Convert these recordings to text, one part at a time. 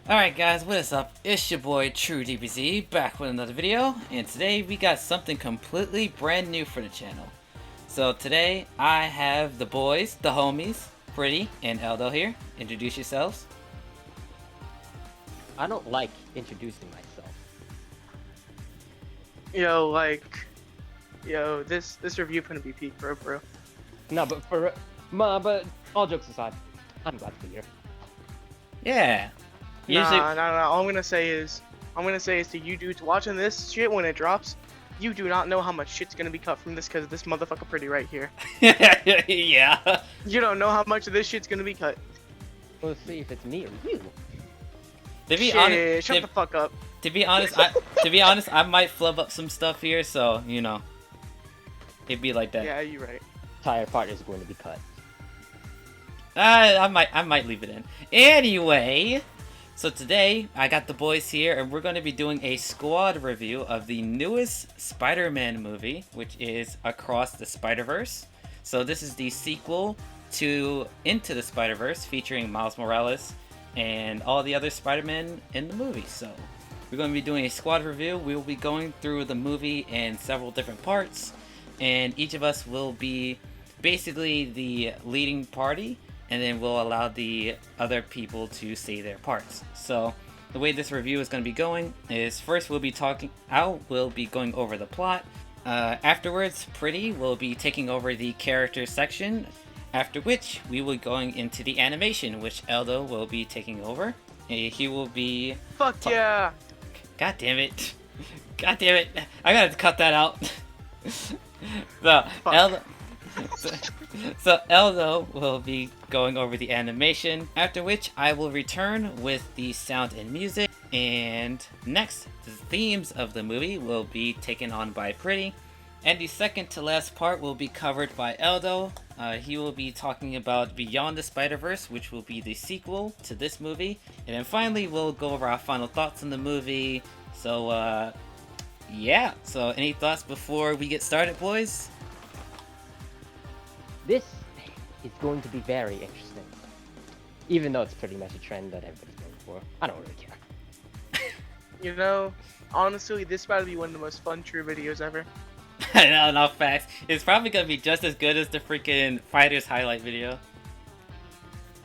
Alright guys, what is up? It's your boy TRUEDBZ back with another video, and today we got something completely brand new for the channel. So today I have the boys, the homies, Prety and Eldo here. Introduce yourselves. I don't like introducing myself. This review couldn't be peak, bro. No, but all jokes aside, I'm glad to be here. Yeah. Usually... Nah. All I'm gonna say is to you dudes watching this shit when it drops, you do not know how much shit's gonna be cut from this because of this motherfucker Prety right here. Yeah. You don't know how much of this shit's gonna be cut. We'll see if it's me or you. To be honest, Shut the fuck up. To be honest, I might flub up some stuff here, so you know, it'd be like that. Yeah, you're right. Entire part is going to be cut. I might leave it in. Anyway. So today, I got the boys here, and we're going to be doing a squad review of the newest Spider-Man movie, which is Across the Spider-Verse. So this is the sequel to Into the Spider-Verse, featuring Miles Morales and all the other Spider-Man in the movie. So we're going to be doing a squad review. We will be going through the movie in several different parts, and each of us will be basically the leading party, and then we'll allow the other people to say their parts. So the way this review is going to be going is first we'll be going over the plot. Afterwards, Prety will be taking over the character section, after which we will be going into the animation, which Eldo will be taking over. He will be... Fuck yeah! God damn it. God damn it. I gotta cut that out. So, Eldo... So Eldo will be going over the animation, after which I will return with the sound and music, and next, the themes of the movie will be taken on by Prety, and the second to last part will be covered by Eldo. He will be talking about Beyond the Spider-Verse, which will be the sequel to this movie, and then finally we'll go over our final thoughts on the movie. So yeah, so any thoughts before we get started, boys? This is going to be very interesting. Even though it's pretty much a trend that everybody's going for. I don't really care. You know, honestly, this about to be one of the most fun True videos ever. No facts. It's probably gonna be just as good as the freaking Fighters highlight video.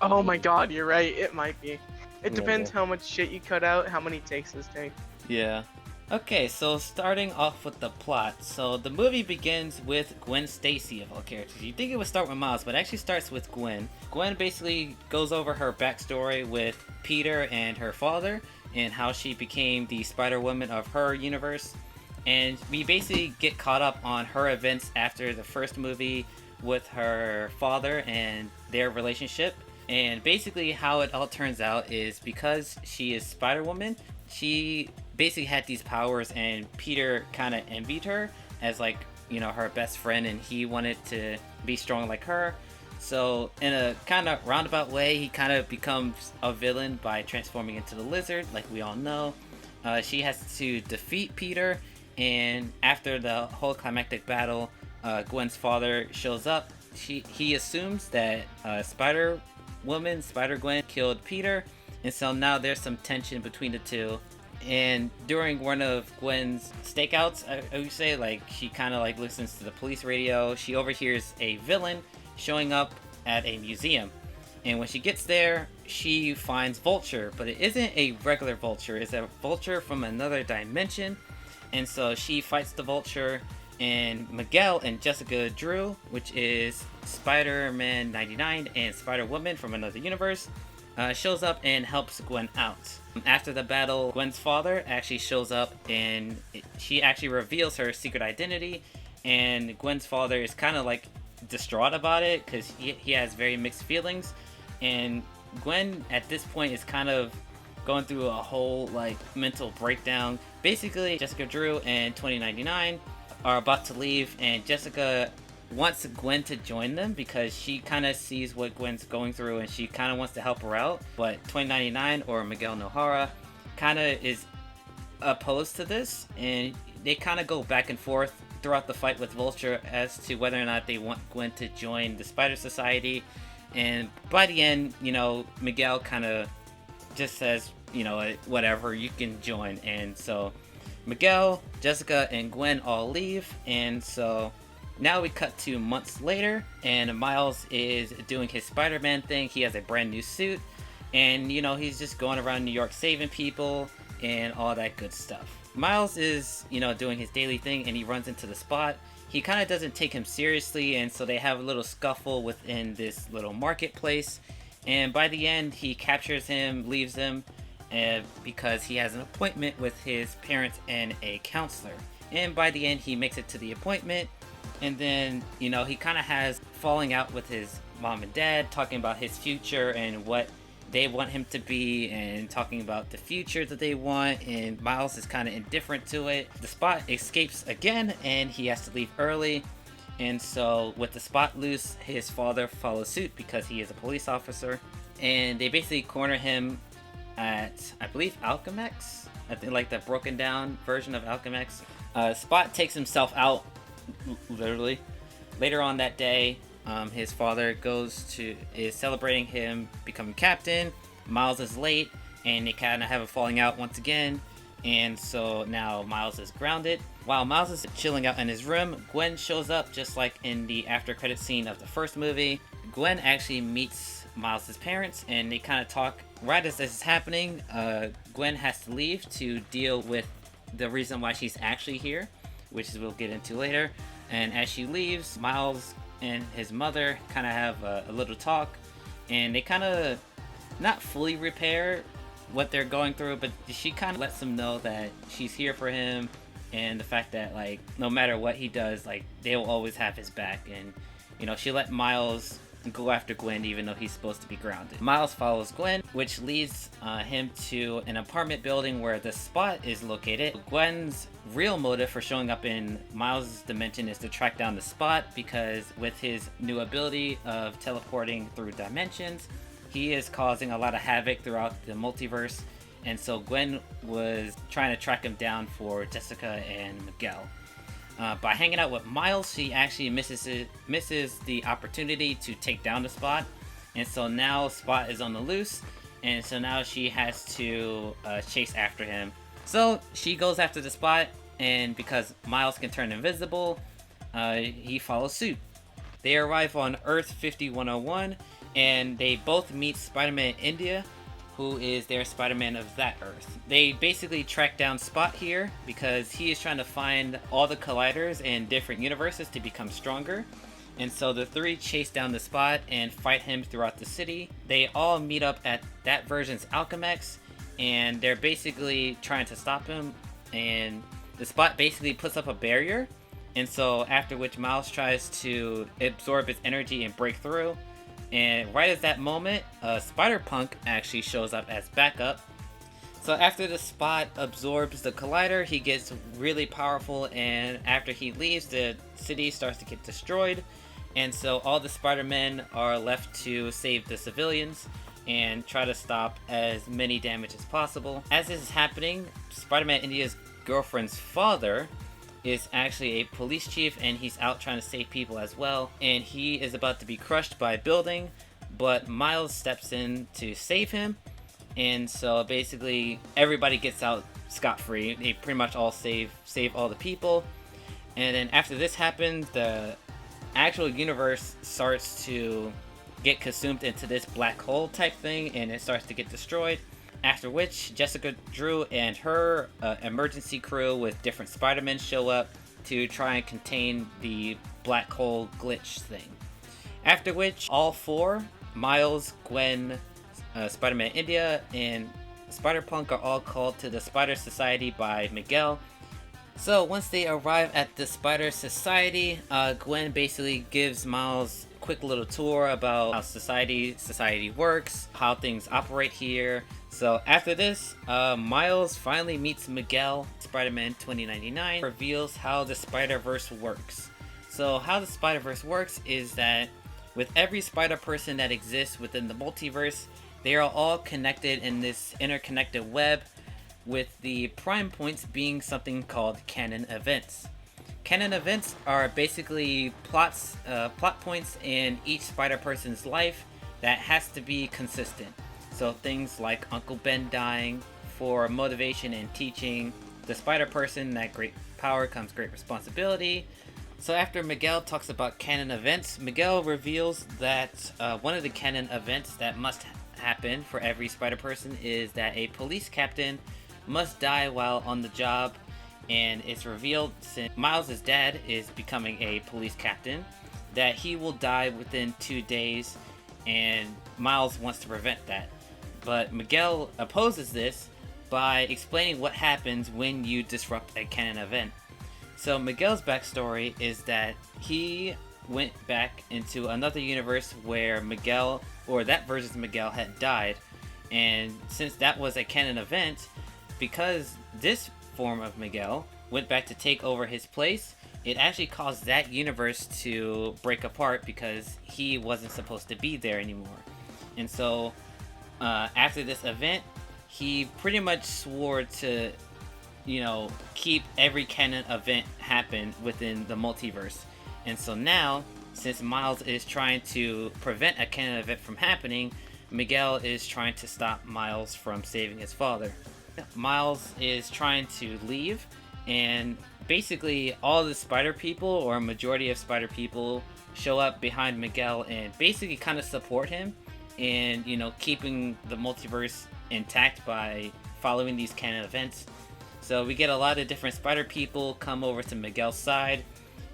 Oh my god, you're right, it might be. It depends Yeah. how much shit you cut out, how many takes this take. Yeah. Okay, so starting off with the plot. So the movie begins with Gwen Stacy of all characters. You'd think it would start with Miles, but it actually starts with Gwen. Gwen basically goes over her backstory with Peter and her father, and how she became the Spider-Woman of her universe. And we basically get caught up on her events after the first movie with her father and their relationship. And basically how it all turns out is because she is Spider-Woman, she basically had these powers, and Peter kind of envied her as, like, you know, her best friend, and he wanted to be strong like her. So in a kind of roundabout way, he kind of becomes a villain by transforming into the Lizard, like we all know. She has to defeat Peter, and after the whole climactic battle, Gwen's father shows up. He assumes that Spider-Gwen killed Peter, and so now there's some tension between the two. And during one of Gwen's stakeouts, I would say, like, she kind of like listens to the police radio. She overhears a villain showing up at a museum, and when she gets there, she finds Vulture, but it isn't a regular Vulture. It's a Vulture from another dimension. And so she fights the Vulture, and Miguel and Jessica Drew, which is Spider-Man 99 and Spider-Woman from another universe, shows up and helps Gwen out. After the battle, Gwen's father actually shows up, and she actually reveals her secret identity, and Gwen's father is kind of like distraught about it because he has very mixed feelings, and Gwen at this point is kind of going through a whole like mental breakdown. Basically, Jessica Drew and 2099 are about to leave, and Jessica wants Gwen to join them because she kind of sees what Gwen's going through, and she kind of wants to help her out. But 2099, or Miguel Nohara, kind of is opposed to this, and they kind of go back and forth throughout the fight with Vulture as to whether or not they want Gwen to join the Spider Society. And by the end, you know, Miguel kind of just says, you know, whatever, you can join. And so Miguel, Jessica, and Gwen all leave, and so now we cut to months later, and Miles is doing his Spider-Man thing. He has a brand new suit, and you know, he's just going around New York saving people and all that good stuff. Miles is, you know, doing his daily thing, and he runs into the Spot. He kind of doesn't take him seriously, and so they have a little scuffle within this little marketplace, and by the end he captures him, leaves him, because he has an appointment with his parents and a counselor. And by the end he makes it to the appointment, and then, you know, he kind of has falling out with his mom and dad, talking about his future and what they want him to be, and talking about the future that they want, and Miles is kind of indifferent to it. The Spot escapes again, and he has to leave early, and so with the Spot loose, his father follows suit because he is a police officer, and they basically corner him at, I believe, Alchemex? I think like the broken down version of Alchemex. Spot takes himself out, literally. Later on that day, his father is celebrating him becoming captain. Miles is late, and they kind of have a falling out once again, and so now Miles is grounded. While Miles is chilling out in his room, Gwen shows up just like in the after credit scene of the first movie. Gwen actually meets Miles' parents, and they kind of talk. Right as this is happening, Gwen has to leave to deal with the reason why she's actually here, which we'll get into later. And as she leaves, Miles and his mother kind of have a little talk, and they kind of not fully repair what they're going through, but she kind of lets him know that she's here for him, and the fact that, like, no matter what he does, like, they will always have his back. And, you know, she let Miles go after Gwen even though he's supposed to be grounded. Miles follows Gwen, which leads him to an apartment building where the Spot is located. Gwen's real motive for showing up in Miles' dimension is to track down the Spot, because with his new ability of teleporting through dimensions, he is causing a lot of havoc throughout the multiverse, and so Gwen was trying to track him down for Jessica and Miguel. By hanging out with Miles, she actually misses the opportunity to take down the Spot, and so now Spot is on the loose, and so now she has to chase after him. So she goes after the Spot, and because Miles can turn invisible, he follows suit. They arrive on Earth 5101, and they both meet Spider-Man India, who is their Spider-Man of that Earth. They basically track down Spot here because he is trying to find all the colliders in different universes to become stronger. And so the three chase down the Spot and fight him throughout the city. They all meet up at that version's Alchemex, and they're basically trying to stop him, and the Spot basically puts up a barrier, and so after which Miles tries to absorb its energy and break through. And right at that moment, Spider-Punk actually shows up as backup. So after the Spot absorbs the collider, he gets really powerful, and after he leaves, the city starts to get destroyed. And so all the Spider-Men are left to save the civilians and try to stop as many damage as possible. As this is happening, Spider-Man India's girlfriend's father is actually a police chief, and he's out trying to save people as well, and he is about to be crushed by a building, but Miles steps in to save him, and so basically everybody gets out scot-free. They pretty much all save all the people, and then after this happens, the actual universe starts to get consumed into this black hole type thing, and it starts to get destroyed. After which, Jessica Drew and her emergency crew with different Spider-Men show up to try and contain the black hole glitch thing. After which, all four, Miles, Gwen, Spider-Man India, and Spider-Punk are all called to the Spider Society by Miguel. So once they arrive at the Spider Society, Gwen basically gives Miles a quick little tour about how society works, how things operate here. So after this, Miles finally meets Miguel. Spider-Man 2099 reveals how the Spider-Verse works. So how the Spider-Verse works is that with every Spider-Person that exists within the multiverse, they are all connected in this interconnected web, with the prime points being something called canon events. Canon events are basically plot points in each Spider-Person's life that has to be consistent. So things like Uncle Ben dying for motivation and teaching the spider person that great power comes great responsibility. So after Miguel talks about canon events, Miguel reveals that one of the canon events that must happen for every spider person is that a police captain must die while on the job. And it's revealed, since Miles' dad is becoming a police captain, that he will die within 2 days, and Miles wants to prevent that. But Miguel opposes this by explaining what happens when you disrupt a canon event. So Miguel's backstory is that he went back into another universe where Miguel, or that version's Miguel, had died, and since that was a canon event, because this form of Miguel went back to take over his place, it actually caused that universe to break apart because he wasn't supposed to be there anymore. And so after this event, he pretty much swore to, keep every canon event happen within the multiverse. And so now, since Miles is trying to prevent a canon event from happening, Miguel is trying to stop Miles from saving his father. Miles is trying to leave, and basically all the spider people, or a majority of spider people, show up behind Miguel and basically kind of support him and, keeping the multiverse intact by following these canon events. So we get a lot of different spider people come over to Miguel's side,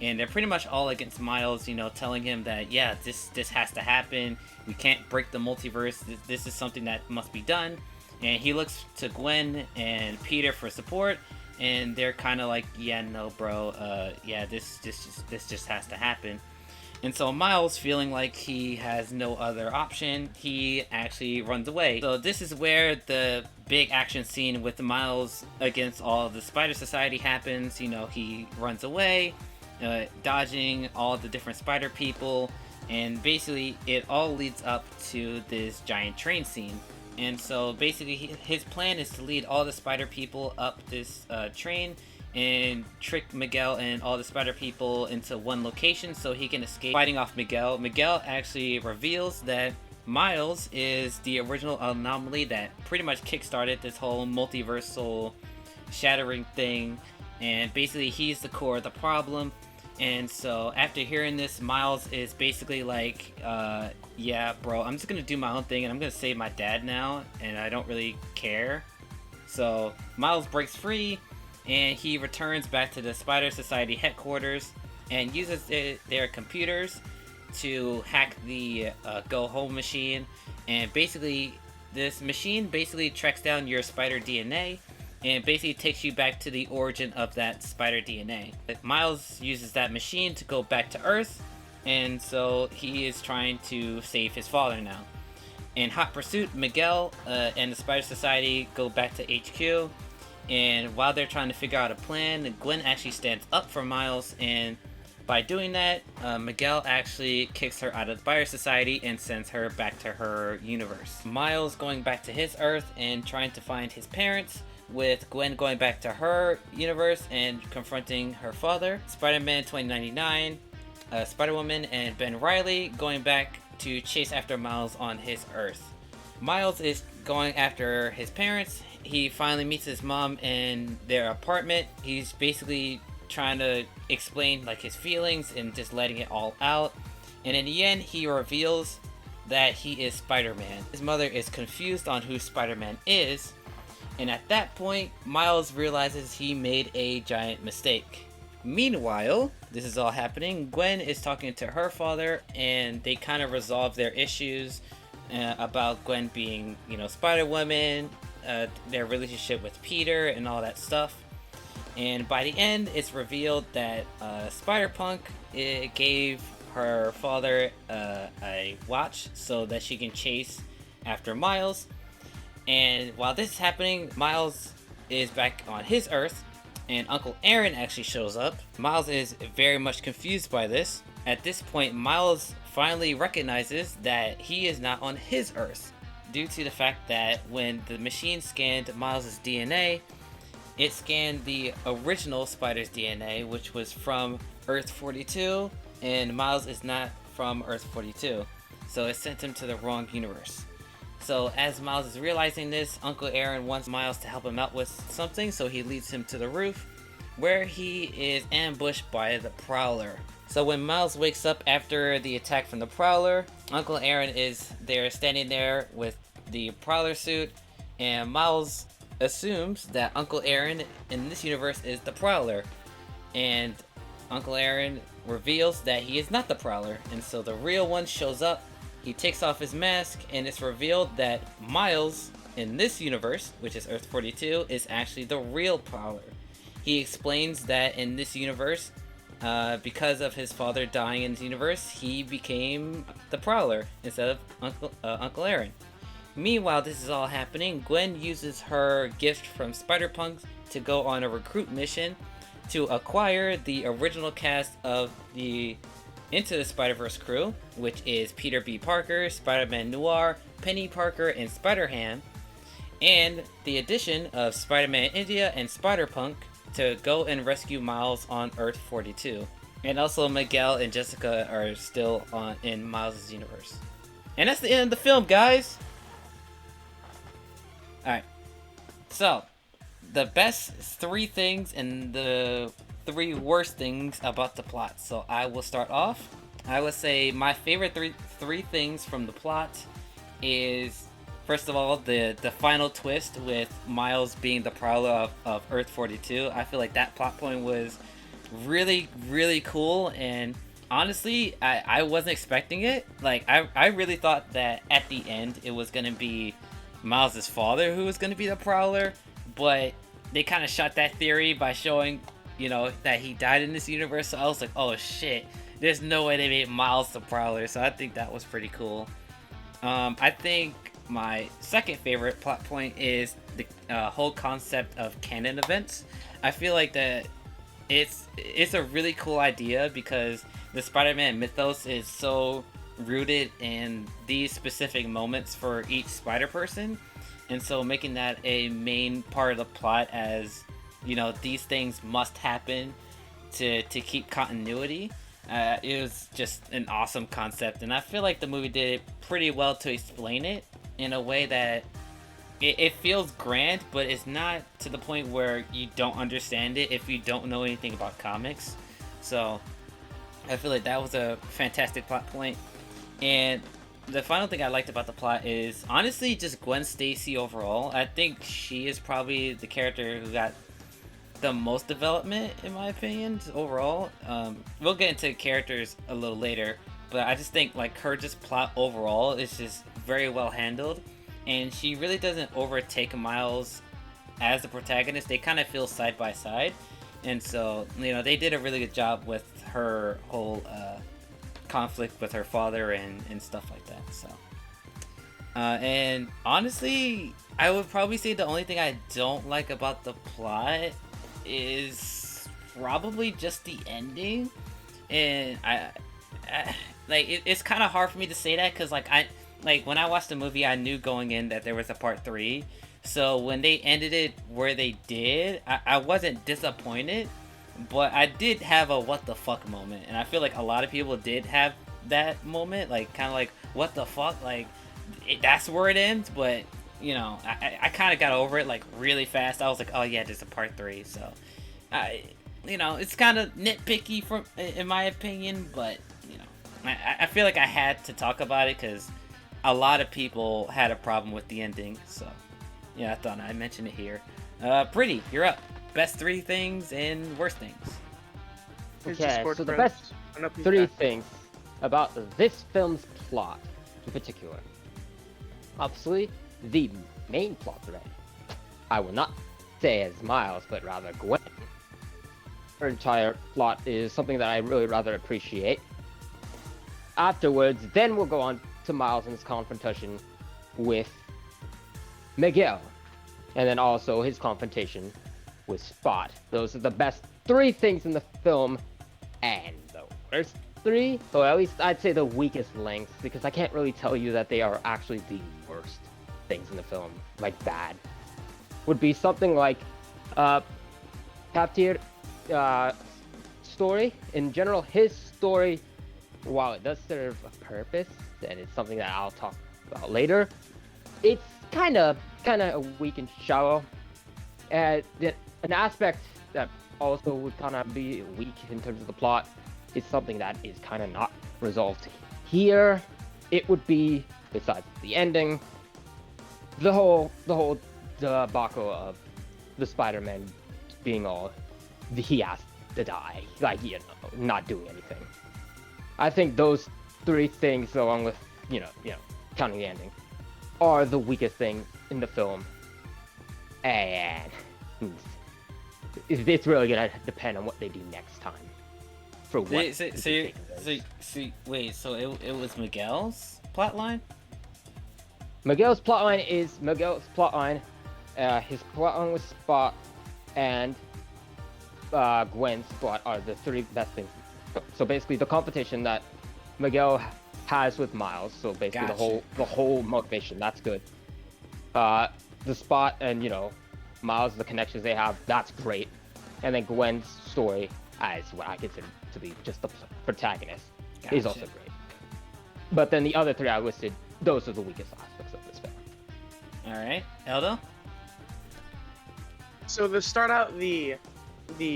and they're pretty much all against Miles, telling him that, yeah, this has to happen. We can't break the multiverse. This is something that must be done. And he looks to Gwen and Peter for support, and they're kind of like, yeah, no, bro, this just has to happen. And so Miles, feeling like he has no other option, he actually runs away. So this is where the big action scene with Miles against all the Spider Society happens. He runs away, dodging all the different spider people, and basically it all leads up to this giant train scene. And so basically his plan is to lead all the spider people up this train and trick Miguel and all the spider people into one location so he can escape fighting off Miguel. Miguel actually reveals that Miles is the original anomaly that pretty much kickstarted this whole multiversal shattering thing, and basically he's the core of the problem. And so after hearing this, Miles is basically like, yeah, bro, I'm just gonna do my own thing and I'm gonna save my dad now, and I don't really care. So Miles breaks free and he returns back to the Spider Society headquarters and uses their computers to hack the Go Home machine. And basically this machine basically tracks down your spider DNA and basically takes you back to the origin of that spider DNA. Miles uses that machine to go back to Earth, and so he is trying to save his father now. In hot pursuit, Miguel and the Spider Society go back to HQ, and while they're trying to figure out a plan, Gwen actually stands up for Miles, and by doing that, Miguel actually kicks her out of the Spider Society and sends her back to her universe. Miles going back to his Earth and trying to find his parents, with Gwen going back to her universe and confronting her father. Spider-Man 2099, Spider-Woman, and Ben Reilly going back to chase after Miles on his Earth. Miles is going after his parents. He finally meets his mom in their apartment. He's basically trying to explain his feelings and just letting it all out. And in the end, he reveals that he is Spider-Man. His mother is confused on who Spider-Man is. And at that point, Miles realizes he made a giant mistake. Meanwhile, this is all happening, Gwen is talking to her father, and they kind of resolve their issues about Gwen being, Spider-Woman, their relationship with Peter, and all that stuff. And by the end, it's revealed that Spider-Punk gave her father a watch so that she can chase after Miles. And while this is happening, Miles is back on his Earth, and Uncle Aaron actually shows up. Miles is very much confused by this. At this point, Miles finally recognizes that he is not on his Earth, due to the fact that when the machine scanned Miles' DNA, it scanned the original spider's DNA, which was from Earth 42, and Miles is not from Earth 42, so it sent him to the wrong universe. So as Miles is realizing this, Uncle Aaron wants Miles to help him out with something, so he leads him to the roof, where he is ambushed by the Prowler. So when Miles wakes up after the attack from the Prowler, Uncle Aaron is there standing there with the Prowler suit, and Miles assumes that Uncle Aaron in this universe is the Prowler, and Uncle Aaron reveals that he is not the Prowler, and so the real one shows up. He takes off his mask, and it's revealed that Miles in this universe, which is Earth 42, is actually the real Prowler. He explains that in this universe, because of his father dying in this universe, he became the Prowler instead of Uncle Aaron. Meanwhile, this is all happening, Gwen uses her gift from Spider-Punk to go on a recruit mission to acquire the original cast of the Into the Spider-Verse crew, which is Peter B. Parker, Spider-Man Noir, Penny Parker, and Spider-Ham, and the addition of Spider-Man India and Spider-Punk to go and rescue Miles on Earth 42. And also Miguel and Jessica are still in Miles' universe. And that's the end of the film, guys! Alright, so the best 3 things and the 3 worst things about the plot. So I will start off. I would say my favorite three things from the plot is, first of all, the final twist with Miles being the Prowler of Earth 42. I feel like that plot point was really, really cool, and honestly, I wasn't expecting it. Like, I really thought that at the end it was gonna be Miles' father who was gonna be the Prowler, but they kind of shot that theory by showing, you know, that he died in this universe. So I was like, oh shit, there's no way they made Miles the Prowler. So I think that was pretty cool. I think my second favorite plot point is the whole concept of canon events. I feel like that it's a really cool idea because the Spider-Man mythos is so rooted in these specific moments for each Spider-Person. And so making that a main part of the plot as, you know, these things must happen to keep continuity. It was just an awesome concept. And I feel like the movie did it pretty well to explain it in a way that it feels grand, but it's not to the point where you don't understand it if you don't know anything about comics. So I feel like that was a fantastic plot point. And the final thing I liked about the plot is honestly just Gwen Stacy overall. I think she is probably the character who got the most development in my opinion overall. We'll get into characters a little later, but I just think like her just plot overall is just very well handled, and she really doesn't overtake Miles as the protagonist. They kind of feel side by side, and so, you know, they did a really good job with her whole conflict with her father and stuff like that. So and honestly, I would probably say the only thing I don't like about the plot is probably just the ending. And I like it's kind of hard for me to say that because like when I watched the movie, I knew going in that there was a part 3. So when they ended it where they did, I wasn't disappointed. But I did have a what the fuck moment, and I feel like a lot of people did have that moment, like kind of like what the fuck, like that's where it ends. But you know, I kind of got over it like really fast. I was like, oh yeah, there's a part 3. So you know, it's kind of nitpicky in my opinion, but you know, I feel like I had to talk about it because a lot of people had a problem with the ending. So yeah, I thought I'd mention it here. Prety, you're up. Best 3 things and worst things. Okay, so the best 3 things about this film's plot in particular. Obviously, the main plot thread. I will not say as Miles, but rather Gwen. Her entire plot is something that I really rather appreciate. Afterwards, then we'll go on to Miles and his confrontation with Miguel. And then also his confrontation with Spot. Those are the best 3 things in the film, and the worst 3, or at least I'd say the weakest links, because I can't really tell you that they are actually the worst things in the film, like bad, would be something like Captir story. In general, his story, while it does serve a purpose, and it's something that I'll talk about later, it's kind of weak and shallow. And an aspect that also would kind of be weak in terms of the plot is something that is kind of not resolved here. It would be, besides the ending, the whole debacle of the Spider-Man being all, he has to die, like, you know, not doing anything. I think those three things, along with, you know, counting the ending, are the weakest thing in the film. And it's really gonna depend on what they do next time. For what? Wait, so it was Miguel's plotline? Miguel's plotline is Miguel's plotline. His plotline with Spot and Gwen's plot are the three best things. So basically, the competition that Miguel has with Miles. So basically, Gotcha. the whole motivation. That's good. The Spot and, you know, Miles, the connections they have. That's great. And then Gwen's story, as what I consider to be just the protagonist, is also great. But then the other three I listed, those are the weakest aspects of this film. All right, Eldo. So to start out, the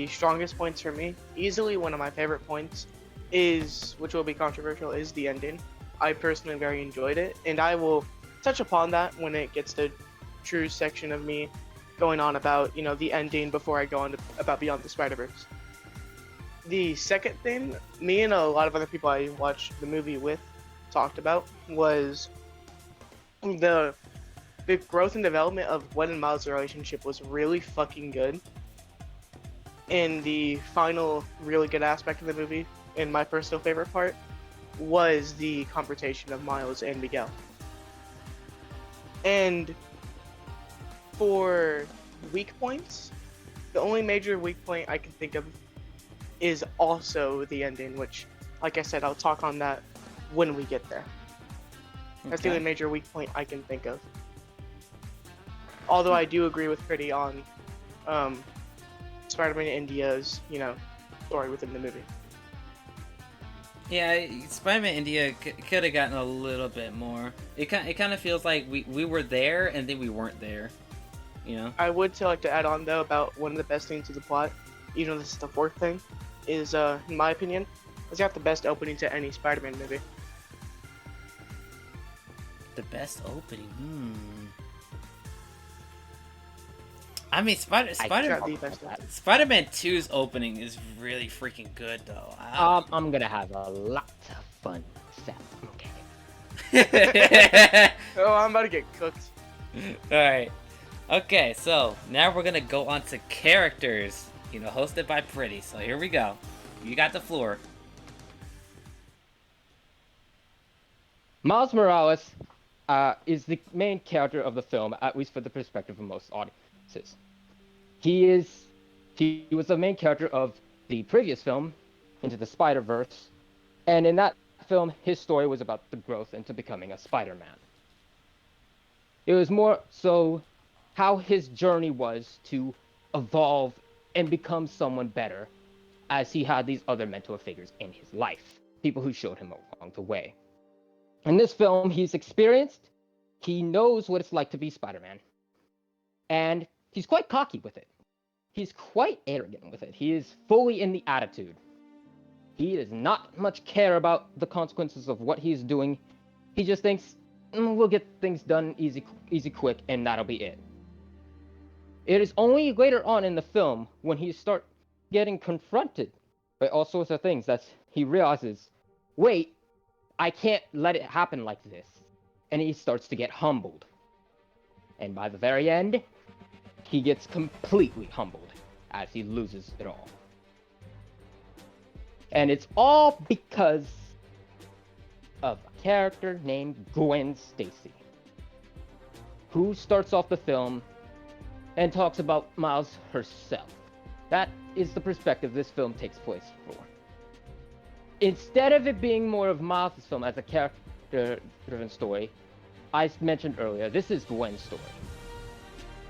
strongest points for me, easily one of my favorite points is, which will be controversial, is the ending. I personally very enjoyed it, and I will touch upon that when it gets to true section of me going on about, you know, the ending before I go on to, about Beyond the Spider-Verse. The second thing me and a lot of other people I watched the movie with talked about was the growth and development of Gwen and Miles' relationship was really fucking good. And the final really good aspect of the movie, and my personal favorite part, was the confrontation of Miles and Miguel. And for weak points, the only major weak point I can think of is also the ending, which, like I said, I'll talk on that when we get there. That's the only major weak point I can think of. Although I do agree with Prety on Spider-Man India's, you know, story within the movie. Yeah, Spider-Man India could have gotten a little bit more. It kind of feels like we were there and then we weren't there, you know? I would like to add on, though, about one of the best things to the plot, even though this is the fourth thing, is, in my opinion, it's got the best opening to any Spider-Man movie. The best opening? I mean, Spider-Man 2's opening is really freaking good, though. I'm gonna have a lot of fun with that. Okay. Oh, I'm about to get cooked. Alright. Okay, so now we're gonna go on to characters, you know, hosted by Prety. So here we go. You got the floor. Miles Morales is the main character of the film, at least for the perspective of most audiences. He was the main character of the previous film, Into the Spider-Verse, and in that film, his story was about the growth into becoming a Spider-Man. It was more so how his journey was to evolve and become someone better, as he had these other mentor figures in his life, people who showed him along the way. In this film, he's experienced, he knows what it's like to be Spider-Man, and he's quite cocky with it. He's quite arrogant with it. He is fully in the attitude. He does not much care about the consequences of what he's doing. He just thinks, we'll get things done easy quick, and that'll be it. It is only later on in the film, when he starts getting confronted by all sorts of things, that he realizes, wait, I can't let it happen like this. And he starts to get humbled. And by the very end, he gets completely humbled as he loses it all. And it's all because of a character named Gwen Stacy, who starts off the film and talks about Miles herself. That is the perspective this film takes place for. Instead of it being more of Miles' film as a character-driven story, I mentioned earlier, this is Gwen's story.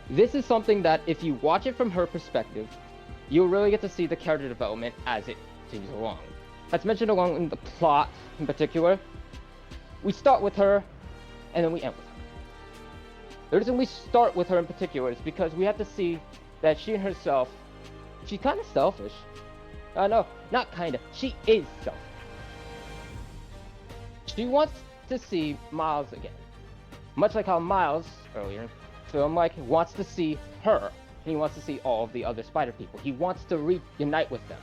This is something that, if you watch it from her perspective, you'll really get to see the character development as it continues along. As mentioned along in the plot in particular, we start with her, and then we end with her. The reason we start with her in particular is because we have to see that she herself, she's kind of selfish. No, not kind of. She is selfish. She wants to see Miles again. Much like how Miles, earlier in the film, wants to see her. And he wants to see all of the other spider people. He wants to reunite with them.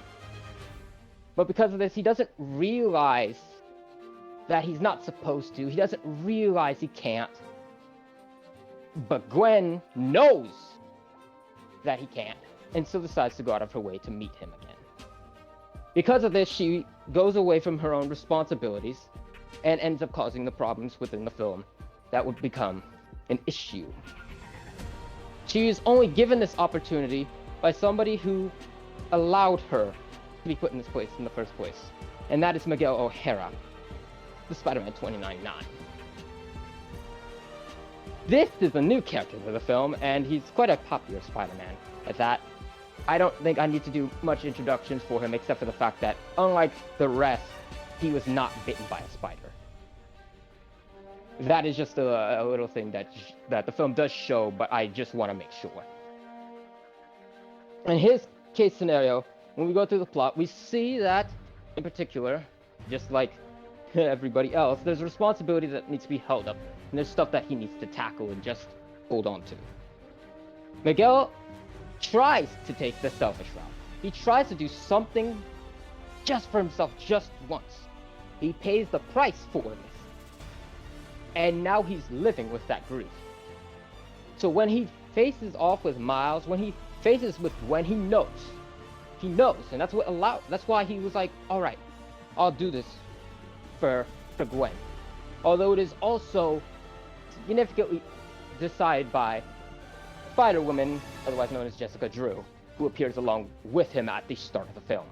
But because of this, he doesn't realize that he's not supposed to. He doesn't realize he can't. But Gwen knows that he can't, and still decides to go out of her way to meet him again. Because of this, she goes away from her own responsibilities and ends up causing the problems within the film that would become an issue. She is only given this opportunity by somebody who allowed her to be put in this place in the first place, and that is Miguel O'Hara, the Spider-Man 2099. This is a new character for the film, and he's quite a popular Spider-Man at that. I don't think I need to do much introductions for him, except for the fact that, unlike the rest, he was not bitten by a spider. That is just a little thing that the film does show, but I just want to make sure. In his case scenario, when we go through the plot, we see that, in particular, just like everybody else, there's a responsibility that needs to be held up, and there's stuff that he needs to tackle and just hold on to. Miguel tries to take the selfish route. He tries to do something just for himself, just once. He pays the price for this. And now he's living with that grief. So when he faces off with Miles, when he faces with Gwen, he knows, and that's why he was like, all right, I'll do this for Gwen. Although it is also significantly decided by Spider-Woman, otherwise known as Jessica Drew, who appears along with him at the start of the film.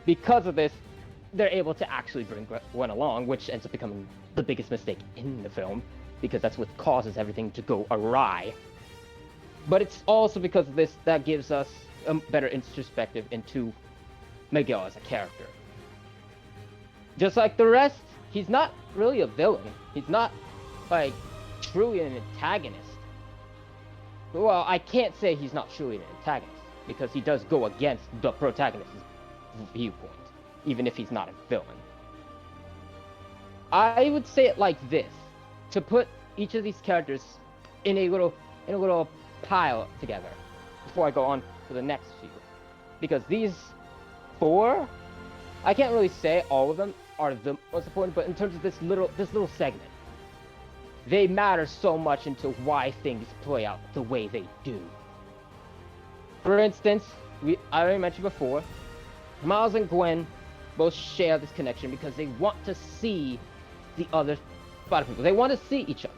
Because of this, they're able to actually bring Gwen along, which ends up becoming the biggest mistake in the film, because that's what causes everything to go awry. But it's also because of this that gives us a better introspective into Miguel as a character. Just like the rest, he's not really a villain. He's not, truly an antagonist. Well, I can't say he's not truly an antagonist, because he does go against the protagonist's viewpoint, even if he's not a villain. I would say it like this, to put each of these characters in a little pile together, before I go on to the next few. Because these four, I can't really say all of them are the most important, but in terms of this little segment, they matter so much into why things play out the way they do. For instance, I already mentioned before, Miles and Gwen both share this connection because they want to see the other Spider people. They want to see each other.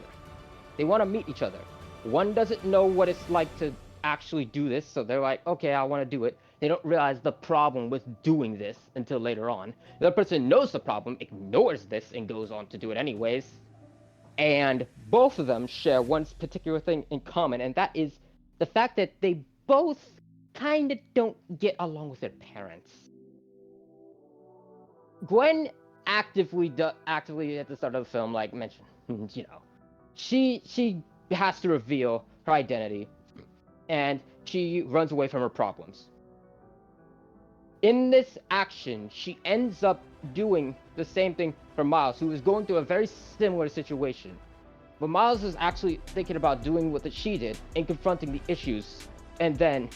They want to meet each other. One doesn't know what it's like to actually do this, so they're like, okay, I want to do it. They don't realize the problem with doing this until later on. The other person knows the problem, ignores this, and goes on to do it anyways. And both of them share one particular thing in common, and that is the fact that they both kind of don't get along with their parents. Gwen actively at the start of the film, like mentioned, she has to reveal her identity, and she runs away from her problems. In this action, she ends up doing the same thing for Miles, who is going through a very similar situation. But Miles is actually thinking about doing what she did and confronting the issues, and then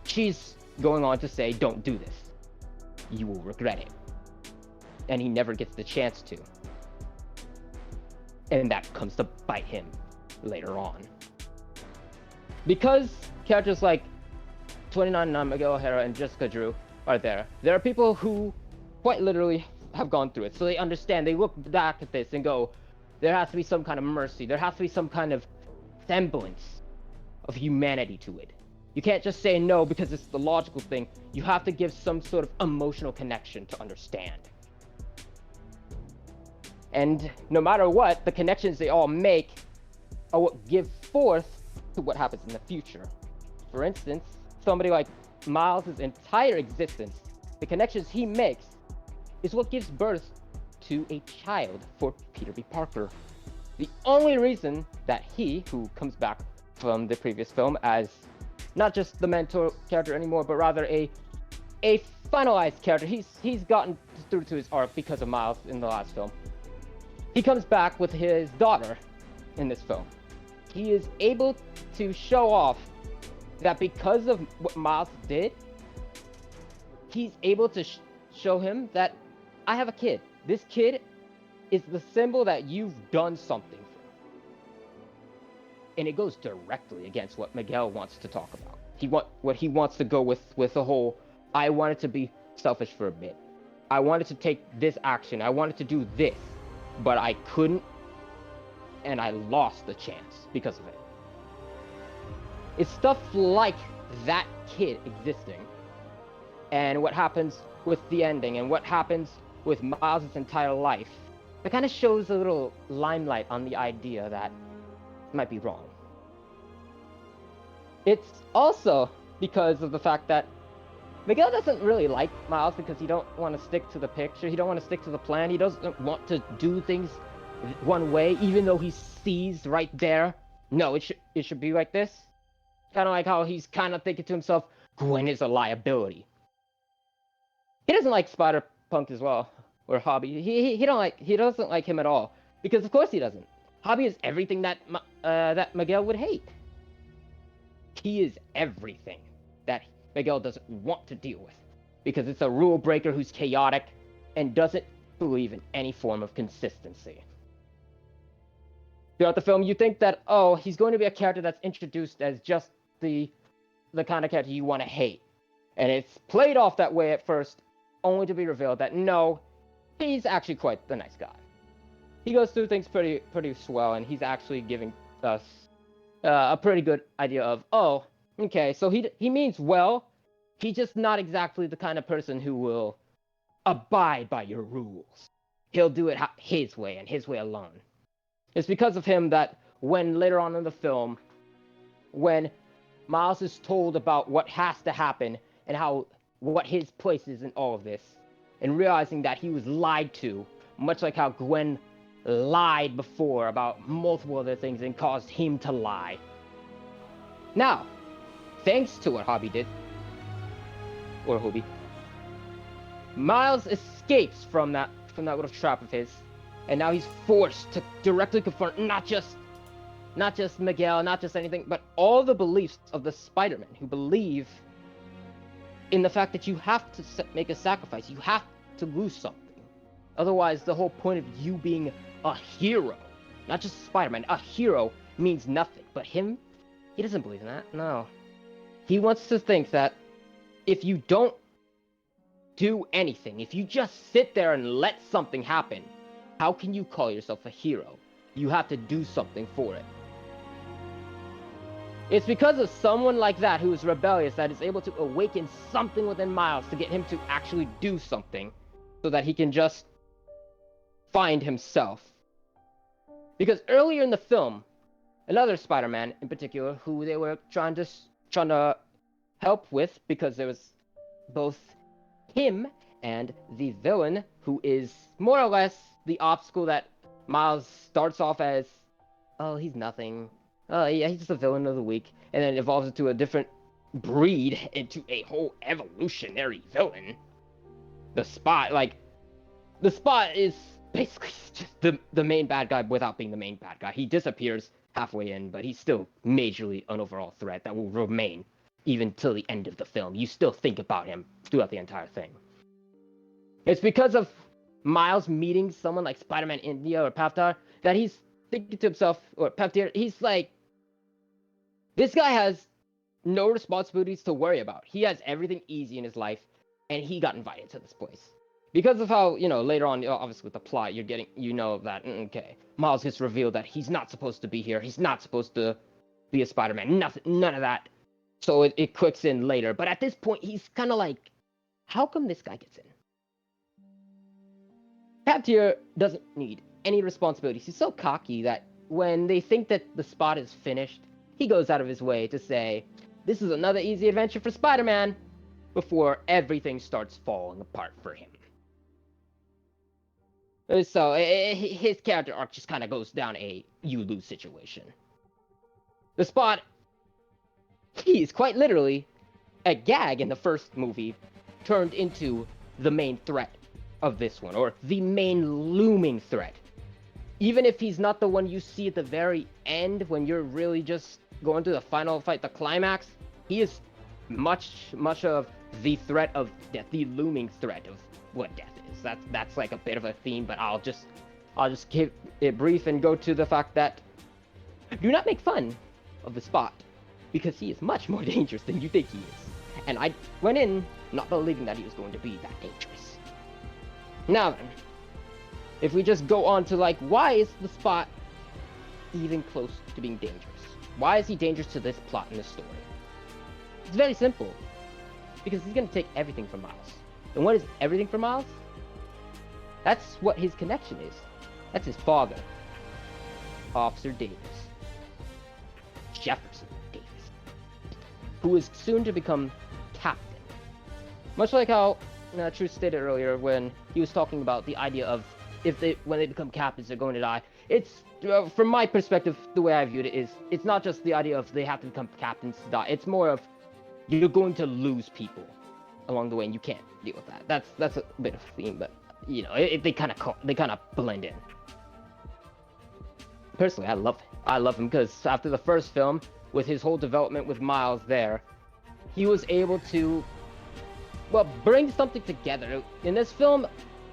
she's going on to say, don't do this. You will regret it. And he never gets the chance to. And that comes to bite him later on. Because characters like 2099, Miguel O'Hara, and Jessica Drew are there are people who quite literally have gone through it. So they understand, they look back at this and go, there has to be some kind of mercy. There has to be some kind of semblance of humanity to it. You can't just say no because it's the logical thing. You have to give some sort of emotional connection to understand. And no matter what, the connections they all make are what give forth to what happens in the future. For instance, somebody like Miles' entire existence, the connections he makes, is what gives birth to a child for Peter B. Parker. The only reason that he, who comes back from the previous film as not just the mentor character anymore, but rather a finalized character, he's gotten through to his arc because of Miles in the last film. He comes back with his daughter in this film. He is able to show off that because of what Miles did, he's able to show him that I have a kid. This kid is the symbol that you've done something for. And it goes directly against what Miguel wants to talk about. What he wants to go with the whole, I wanted to be selfish for a bit. I wanted to take this action. I wanted to do this, but I couldn't, and I lost the chance because of it. It's stuff like that kid existing, and what happens with the ending, and what happens with Miles' entire life, that kind of shows a little limelight on the idea that it might be wrong. It's also because of the fact that Miguel doesn't really like Miles because he don't want to stick to the picture. He don't want to stick to the plan. He doesn't want to do things one way, even though he sees right there, no, it should be like this. Kind of like how he's kind of thinking to himself, Gwen is a liability. He doesn't like Spider-Punk as well, or Hobby. He doesn't like him at all, because of course he doesn't. Hobby is everything that Miguel would hate. He is everything that Miguel doesn't want to deal with, because it's a rule breaker who's chaotic and doesn't believe in any form of consistency. Throughout the film, you think that, oh, he's going to be a character that's introduced as just the kind of character you want to hate. And it's played off that way at first, only to be revealed that, no, he's actually quite the nice guy. He goes through things pretty swell, and he's actually giving us a pretty good idea of, oh, okay, so he means well, he's just not exactly the kind of person who will abide by your rules. He'll do it his way and his way alone. It's because of him that when later on in the film, when Miles is told about what has to happen and what his place is in all of this, and realizing that he was lied to, much like how Gwen lied before about multiple other things and caused him to lie. Now, thanks to what Hobby did, or Hobie, Miles escapes from that little trap of his, and now he's forced to directly confront not just Miguel, not just anything, but all the beliefs of the Spider-Man who believe in the fact that you have to make a sacrifice. You have to lose something. Otherwise, the whole point of you being a hero, not just Spider-Man, a hero means nothing. But him, he doesn't believe in that. No. He wants to think that if you don't do anything, if you just sit there and let something happen, how can you call yourself a hero? You have to do something for it. It's because of someone like that who is rebellious that is able to awaken something within Miles to get him to actually do something so that he can just find himself. Because earlier in the film, another Spider-Man in particular, who they were trying to help with, because there was both him and the villain, who is more or less the obstacle that Miles starts off as, oh, he's nothing. Oh, yeah, he's just a villain of the week. And then evolves into a different breed, into a whole evolutionary villain. The Spot is basically just the main bad guy without being the main bad guy. He disappears halfway in, but he's still majorly an overall threat that will remain even till the end of the film. You still think about him throughout the entire thing. It's because of Miles meeting someone like Spider-Man India or Pavtar that he's thinking to himself, or Pavtar, he's like, this guy has no responsibilities to worry about. He has everything easy in his life, and he got invited to this place. Because of how, later on, obviously with the plot, that, okay, Miles gets revealed that he's not supposed to be here. He's not supposed to be a Spider-Man. None of that. So it clicks in later. But at this point, he's kind of like, how come this guy gets in? Pavtar doesn't need any responsibilities. He's so cocky that when they think that the Spot is finished, he goes out of his way to say, this is another easy adventure for Spider-Man, before everything starts falling apart for him. So his character arc just kind of goes down a you lose situation. The Spot, he is quite literally a gag in the first movie turned into the main threat of this one, or the main looming threat. Even if he's not the one you see at the very end when you're really just going to the final fight, the climax, he is much of the threat of death, the looming threat of what death is. That's like a bit of a theme, but I'll just keep it brief and go to the fact that do not make fun of the Spot, because he is much more dangerous than you think he is. And I went in not believing that he was going to be that dangerous. Now then, if we just go on to like, why is the Spot even close to being dangerous? Why is he dangerous to this plot in this story? It's very simple. Because he's going to take everything from Miles. And what is everything from Miles? That's what his connection is. That's his father, Officer Davis. Jefferson Davis. Who is soon to become captain. Much like how True stated earlier when he was talking about the idea of when they become captains, they're going to die. It's, from my perspective, the way I viewed it is, it's not just the idea of they have to become captains to die. It's more of, you're going to lose people along the way, and you can't deal with that. That's a bit of a theme, but you know, they kind of blend in. Personally, I love him because after the first film, with his whole development with Miles there, he was able to, well, bring something together. In this film,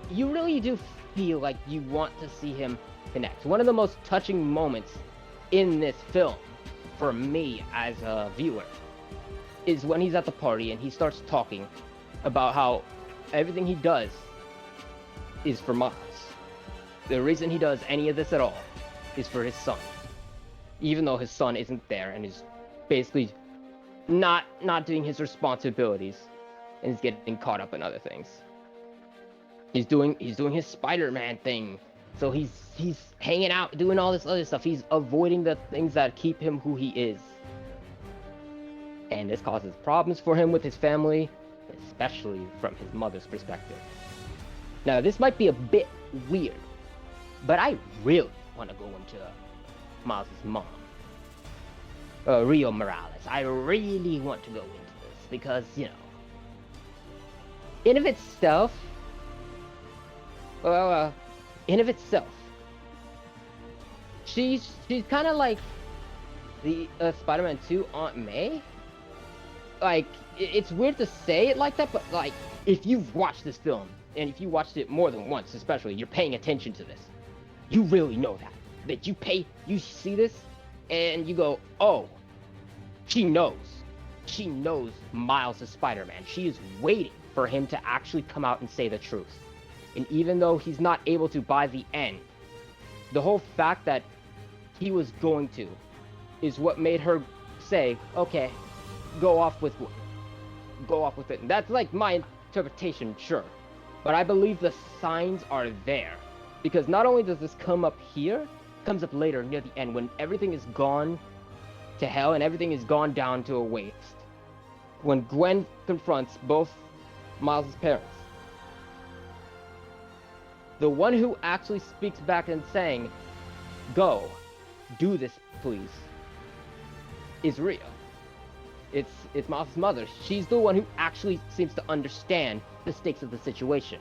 you really do feel like you want to see him connect. One of the most touching moments in this film, for me as a viewer, is when he's at the party and he starts talking about how everything he does is for Miles. The reason he does any of this at all is for his son. Even though his son isn't there and is basically not doing his responsibilities and is getting caught up in other things. He's doing his Spider-Man thing. So he's hanging out, doing all this other stuff. He's avoiding the things that keep him who he is. And this causes problems for him with his family, especially from his mother's perspective. Now, this might be a bit weird, but I really want to go into Miles' mom, Rio Morales. I really want to go into this because, you know, in of itself, she's kind of like the Spider-Man 2 Aunt May. Like, it's weird to say it like that, but like, if you've watched this film, and if you watched it more than once, especially, you're paying attention to this, you really know that you see this, and you go, oh, she knows Miles is Spider-Man. She is waiting for him to actually come out and say the truth. And even though he's not able to by the end, the whole fact that he was going to is what made her say, okay, go off with it. And that's like my interpretation, sure. But I believe the signs are there. Because not only does this come up here, it comes up later near the end when everything is gone to hell and everything is gone down to a waste. When Gwen confronts both Miles' parents. The one who actually speaks back and saying, go, do this, please, is Rio. It's Miles' mother. She's the one who actually seems to understand the stakes of the situation.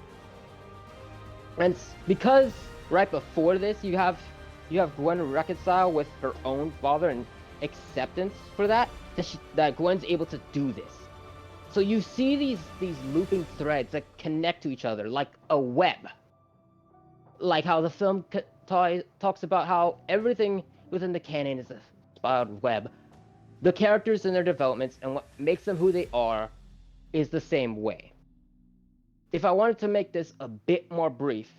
And because right before this, you have Gwen reconcile with her own father and acceptance for that Gwen's able to do this. So you see these looping threads that connect to each other like a web. Like how the film talks about how everything within the canon is a spiral web. The characters and their developments and what makes them who they are is the same way. If I wanted to make this a bit more brief,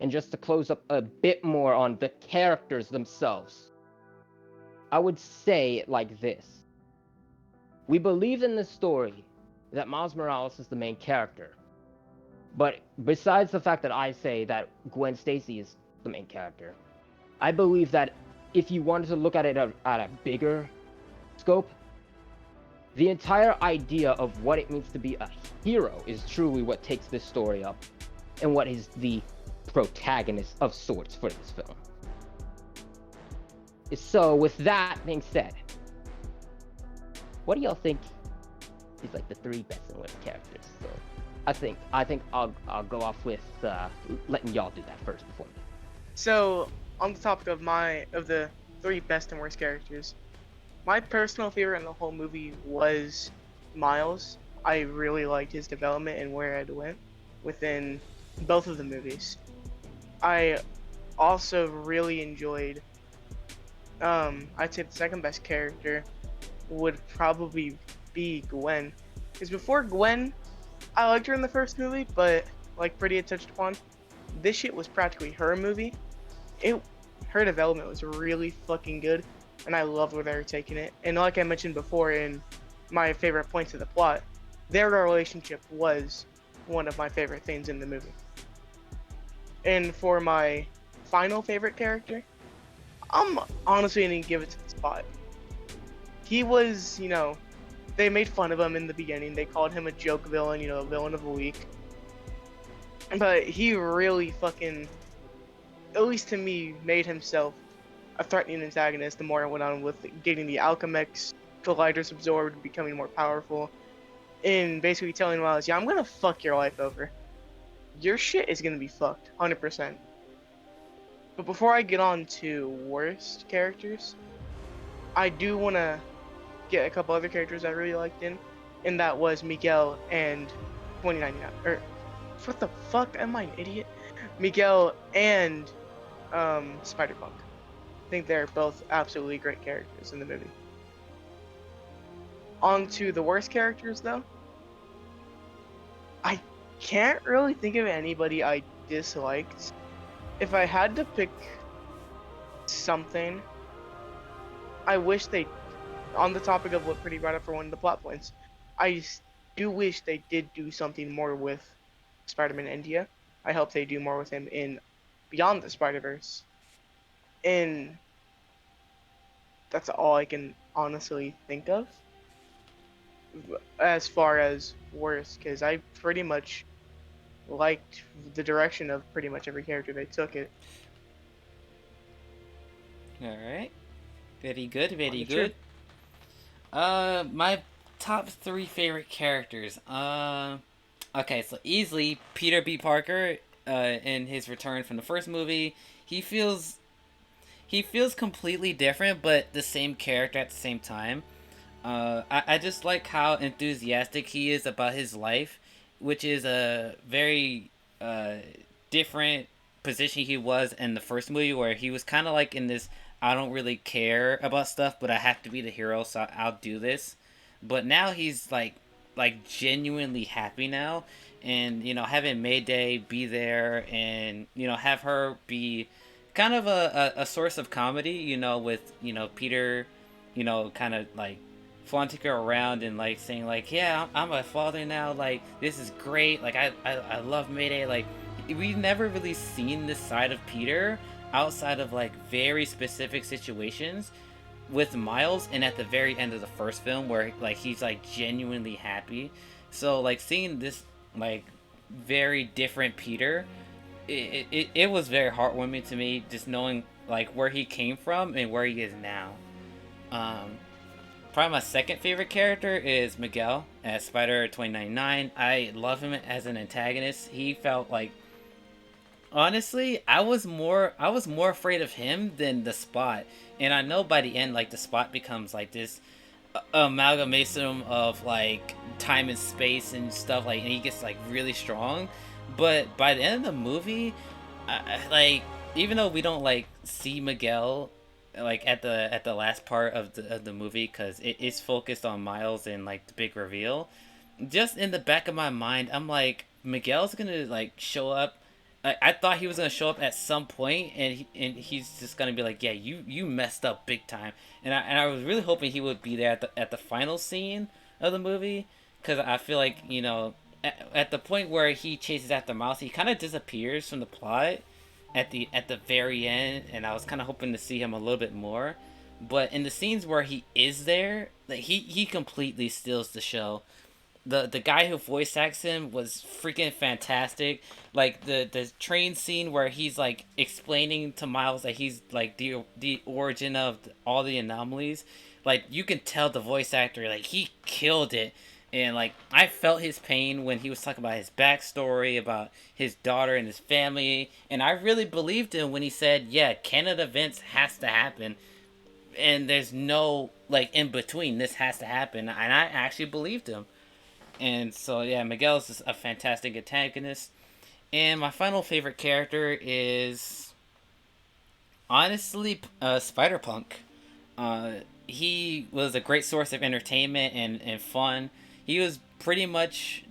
and just to close up a bit more on the characters themselves, I would say it like this. We believe in this story that Miles Morales is the main character. But besides the fact that I say that Gwen Stacy is the main character, I believe that if you wanted to look at it at a bigger scope, the entire idea of what it means to be a hero is truly what takes this story up, and what is the protagonist of sorts for this film. So with that being said, what do y'all think is like the 3 best and worst characters? So I think I'll go off with letting y'all do that first before me. So on the topic of the 3 best and worst characters, my personal favorite in the whole movie was Miles. I really liked his development and where it went within both of the movies. I also really enjoyed, I'd say the second best character would probably be Gwen. Because before Gwen, I liked her in the first movie, but like Prety had touched upon, this shit was practically her movie. Her development was really fucking good, and I loved where they were taking it. And like I mentioned before in my favorite points of the plot, their relationship was one of my favorite things in the movie. And for my final favorite character, I'm honestly gonna give it to the Spot. He was, they made fun of him in the beginning. They called him a joke villain, a villain of the week. But he really fucking, at least to me, made himself a threatening antagonist the more I went on with getting the Alchemex colliders absorbed, becoming more powerful, and basically telling Miles, yeah, I'm gonna fuck your life over. Your shit is gonna be fucked, 100%. But before I get on to worst characters, I do want to get a couple other characters I really liked and that was Miguel and 2099. Or, what the fuck? Am I an idiot? Miguel and Spider-Punk. I think they're both absolutely great characters in the movie. On to the worst characters, though. I can't really think of anybody I disliked. If I had to pick something, I wish they, on the topic of what Prety brought up for one of the plot points, I do wish they did do something more with Spider-Man India. I hope they do more with him in Beyond the Spider-Verse. And that's all I can honestly think of as far as worst, because I pretty much liked the direction of pretty much every character they took it. Alright. Very good, very good. My top 3 favorite characters. Okay, so easily Peter B. Parker, in his return from the first movie. He feels completely different, but the same character at the same time. I just like how enthusiastic he is about his life, which is a very different position he was in the first movie, where he was kind of like in this, I don't really care about stuff, but I have to be the hero, so I'll do this. But now he's like genuinely happy now, and having Mayday be there, and have her be kind of a source of comedy, with Peter, kind of like flaunting her around and like saying like, yeah, I'm a father now, like this is great, like I love Mayday. Like, we've never really seen this side of Peter outside of like very specific situations with Miles, and at the very end of the first film where like he's like genuinely happy. So like seeing this like very different Peter, it was very heartwarming to me, just knowing like where he came from and where he is now. Probably my second favorite character is Miguel as Spider 2099. I love him as an antagonist. He felt like, honestly, I was more afraid of him than the Spot. And I know by the end, like, the Spot becomes like this amalgamation of like time and space and stuff, like, and he gets like really strong. But by the end of the movie, like, even though we don't like see Miguel like at the last part of the movie, because it's focused on Miles and like the big reveal, just in the back of my mind, I'm like, Miguel's gonna like show up. I thought he was gonna show up at some point, and he's just gonna be like, yeah, you messed up big time. And I was really hoping he would be there at the final scene of the movie, because I feel like at the point where he chases after Miles, he kind of disappears from the plot at the very end, and I was kind of hoping to see him a little bit more. But in the scenes where he is there, like he completely steals the show. the guy who voice acts him was freaking fantastic. Like the train scene where he's like explaining to Miles that he's like the origin of all the anomalies. Like you can tell the voice actor, like he killed it. And like I felt his pain when he was talking about his backstory, about his daughter and his family, and I really believed him when he said, "Yeah, Canada events has to happen, and there's no like in between. This has to happen," and I actually believed him. And so yeah, Miguel is a fantastic antagonist. And my final favorite character is honestly Spider-Punk. He was a great source of entertainment and fun. He was pretty much,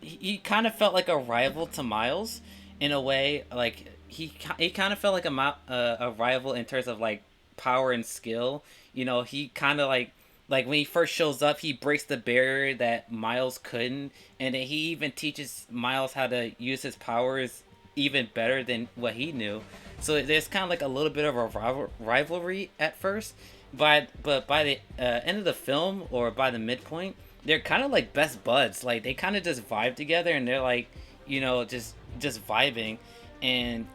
he kind of felt like a rival to Miles in a way. Like he kind of felt like a rival in terms of like power and skill. You know, he kind of like when he first shows up, he breaks the barrier that Miles couldn't, and he even teaches Miles how to use his powers even better than what he knew. So there's kind of like a little bit of a rivalry at first, but by the end of the film or by the midpoint, they're kind of like best buds. Like they kind of just vibe together, and they're like, you know, just vibing. And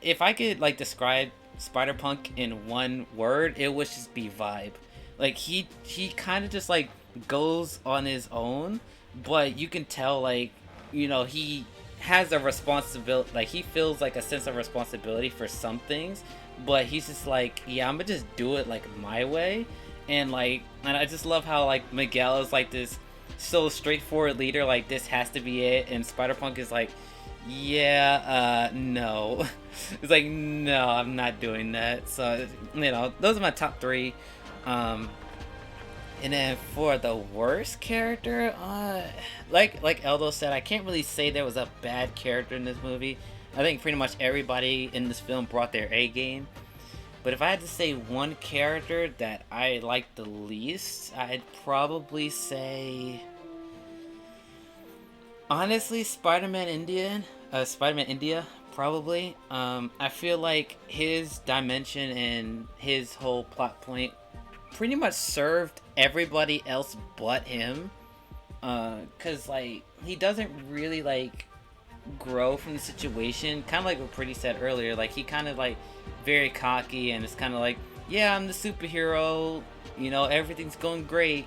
if I could like describe Spider-Punk in one word, it would just be vibe. Like he kind of just like goes on his own, but you can tell like, you know, he has a responsibility. Like he feels like a sense of responsibility for some things, but he's just like, yeah, I'm gonna just do it like my way. And I just love how like Miguel is like this so straightforward leader, like this has to be it, and Spider-Punk is like, yeah, no. It's like, no, I'm not doing that. So, you know, those are my top three. And then for the worst character, like Eldo said, I can't really say there was a bad character in this movie. I think pretty much everybody in this film brought their A game. But if I had to say one character that I liked the least, I'd probably say, honestly, Spider-Man India, probably. I feel like his dimension and his whole plot point pretty much served everybody else but him. Cause like he doesn't really like grow from the situation. Kind of like what Prety said earlier. Like he kind of like very cocky, and it's kind of like, yeah, I'm the superhero. You know, everything's going great.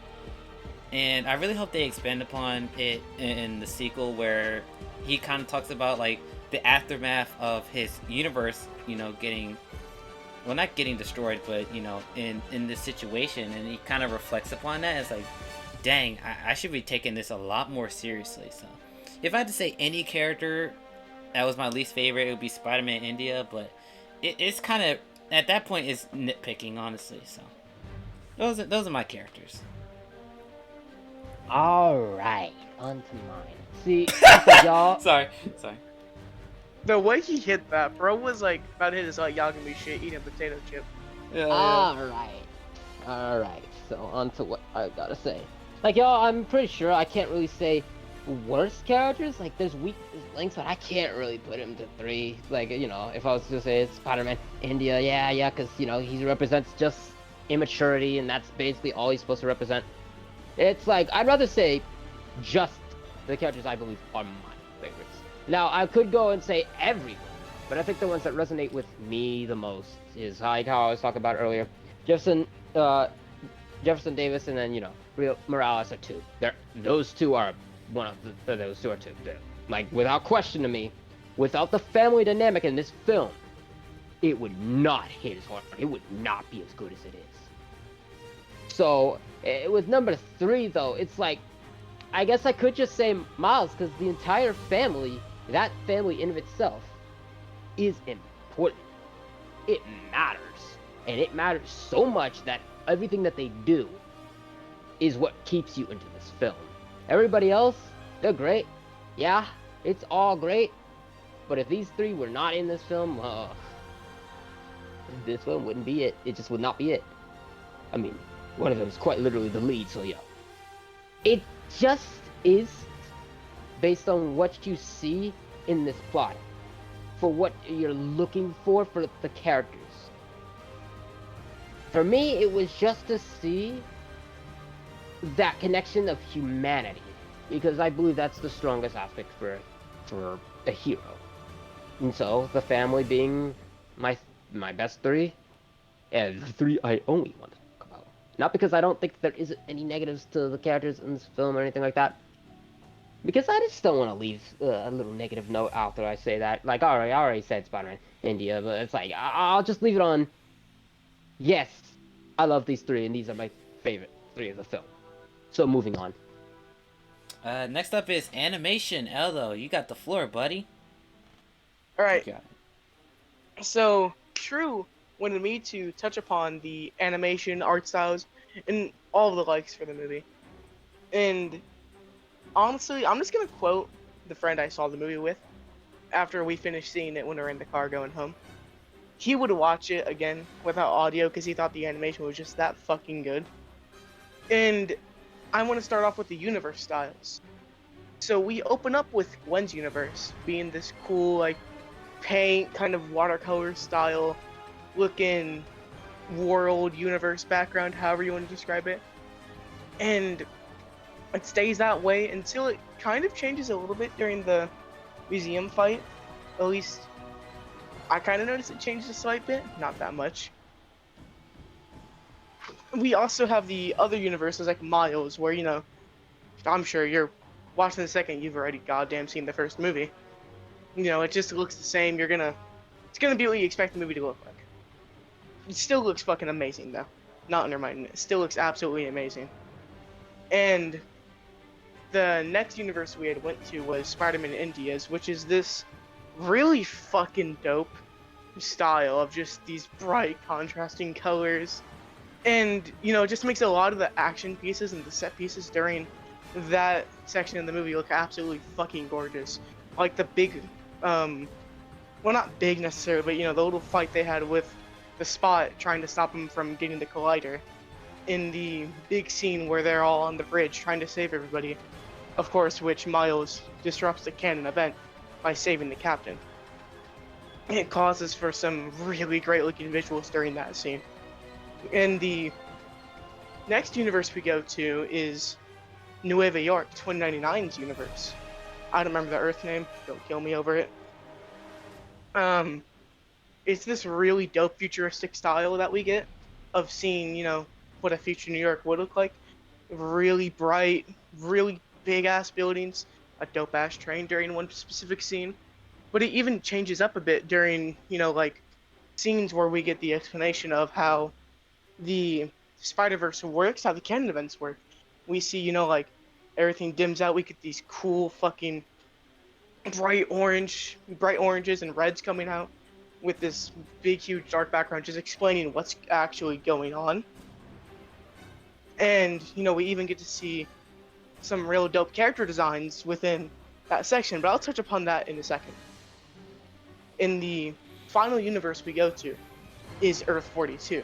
And I really hope they expand upon it in the sequel, where he kind of talks about like the aftermath of his universe, you know, getting, well, not getting destroyed, but, you know, in this situation, and he kind of reflects upon that. It's like, dang, I should be taking this a lot more seriously. So if I had to say any character that was my least favorite, it would be Spider-Man India, but it's kind of, at that point, it's nitpicking, honestly. So those are my characters. Alright, on to mine. See, y'all... Sorry. The way he hit that, bro, was like about to hit his like y'all can be shit eating a potato chip. Yeah. Alright. So on to what I gotta say. Like, y'all, I'm pretty sure I can't really say worst characters. Like, there's weak links, but I can't really put him to 3. Like, you know, if I was to say it's Spider-Man India, yeah, because, you know, he represents just immaturity, and that's basically all he's supposed to represent. It's like, I'd rather say just the characters I believe are my favorites. Now, I could go and say everyone, but I think the ones that resonate with me the most is like how I was talking about earlier. Jefferson Davis, and then, you know, Morales are 2. Those two are one of those two are 2. Like, without question to me, without the family dynamic in this film, it would not hit as hard. It would not be as good as it is. So, with number 3, though, it's like, I guess I could just say Miles, because the entire family, that family in of itself, is important. It matters. And it matters so much that everything that they do is what keeps you into this film. Everybody else, they're great. Yeah, it's all great. But if these 3 were not in this film, this film wouldn't be it. It just would not be it. I mean, one of them is quite literally the lead, so yeah. It just is based on what you see in this plot, for what you're looking for the characters. For me, it was just to see that connection of humanity because I believe that's the strongest aspect for a hero. And so the family being my best three, and the three I only want to talk about. Not because I don't think there isn't any negatives to the characters in this film or anything like that. Because I just don't want to leave a little negative note after I say that. Like, I already said Spider-Man India, but it's like, I'll just leave it on. Yes, I love these three, and these are my favorite three of the film. So, moving on. Next up is animation. Eldo, you got the floor, buddy. Alright. So, True wanted me to touch upon the animation, art styles, and all of the likes for the movie. And honestly, I'm just gonna quote the friend I saw the movie with after we finished seeing it when we were in the car going home. He would watch it again without audio because he thought the animation was just that fucking good. And I want to start off with the universe styles. So we open up with Gwen's universe being this cool, like, paint, kind of watercolor style looking world, universe background, however you want to describe it. And it stays that way until it kind of changes a little bit during the museum fight. At least I kind of noticed it changes a slight bit, not that much. We also have the other universes like Miles, where, you know, I'm sure you're watching the second, you've already goddamn seen the first movie. You know, it just looks the same. It's gonna be what you expect the movie to look like. It still looks fucking amazing though. Not undermining it. It still looks absolutely amazing. And the next universe we had went to was Spider-Man India's, which is this really fucking dope style of just these bright contrasting colors. And, you know, it just makes a lot of the action pieces and the set pieces during that section of the movie look absolutely fucking gorgeous. Like the big, well, not big necessarily, but, you know, the little fight they had with the Spot trying to stop him from getting the collider. In the big scene where they're all on the bridge trying to save everybody. Of course, which Miles disrupts the canon event by saving the captain. It causes for some really great looking visuals during that scene. And the next universe we go to is Nueva York 2099's universe. I don't remember the Earth name, don't kill me over it. It's this really dope futuristic style that we get of seeing, you know, what a future New York would look like. Really bright, really big ass buildings, a dope ass train during one specific scene. But it even changes up a bit during, you know, like scenes where we get the explanation of how the Spider-Verse works, how the canon events work. We see, you know, like everything dims out, we get these cool fucking bright oranges and reds coming out with this big huge dark background just explaining what's actually going on. And, you know, we even get to see some real dope character designs within that section, but I'll touch upon that in a second. In the final universe we go to is Earth 42,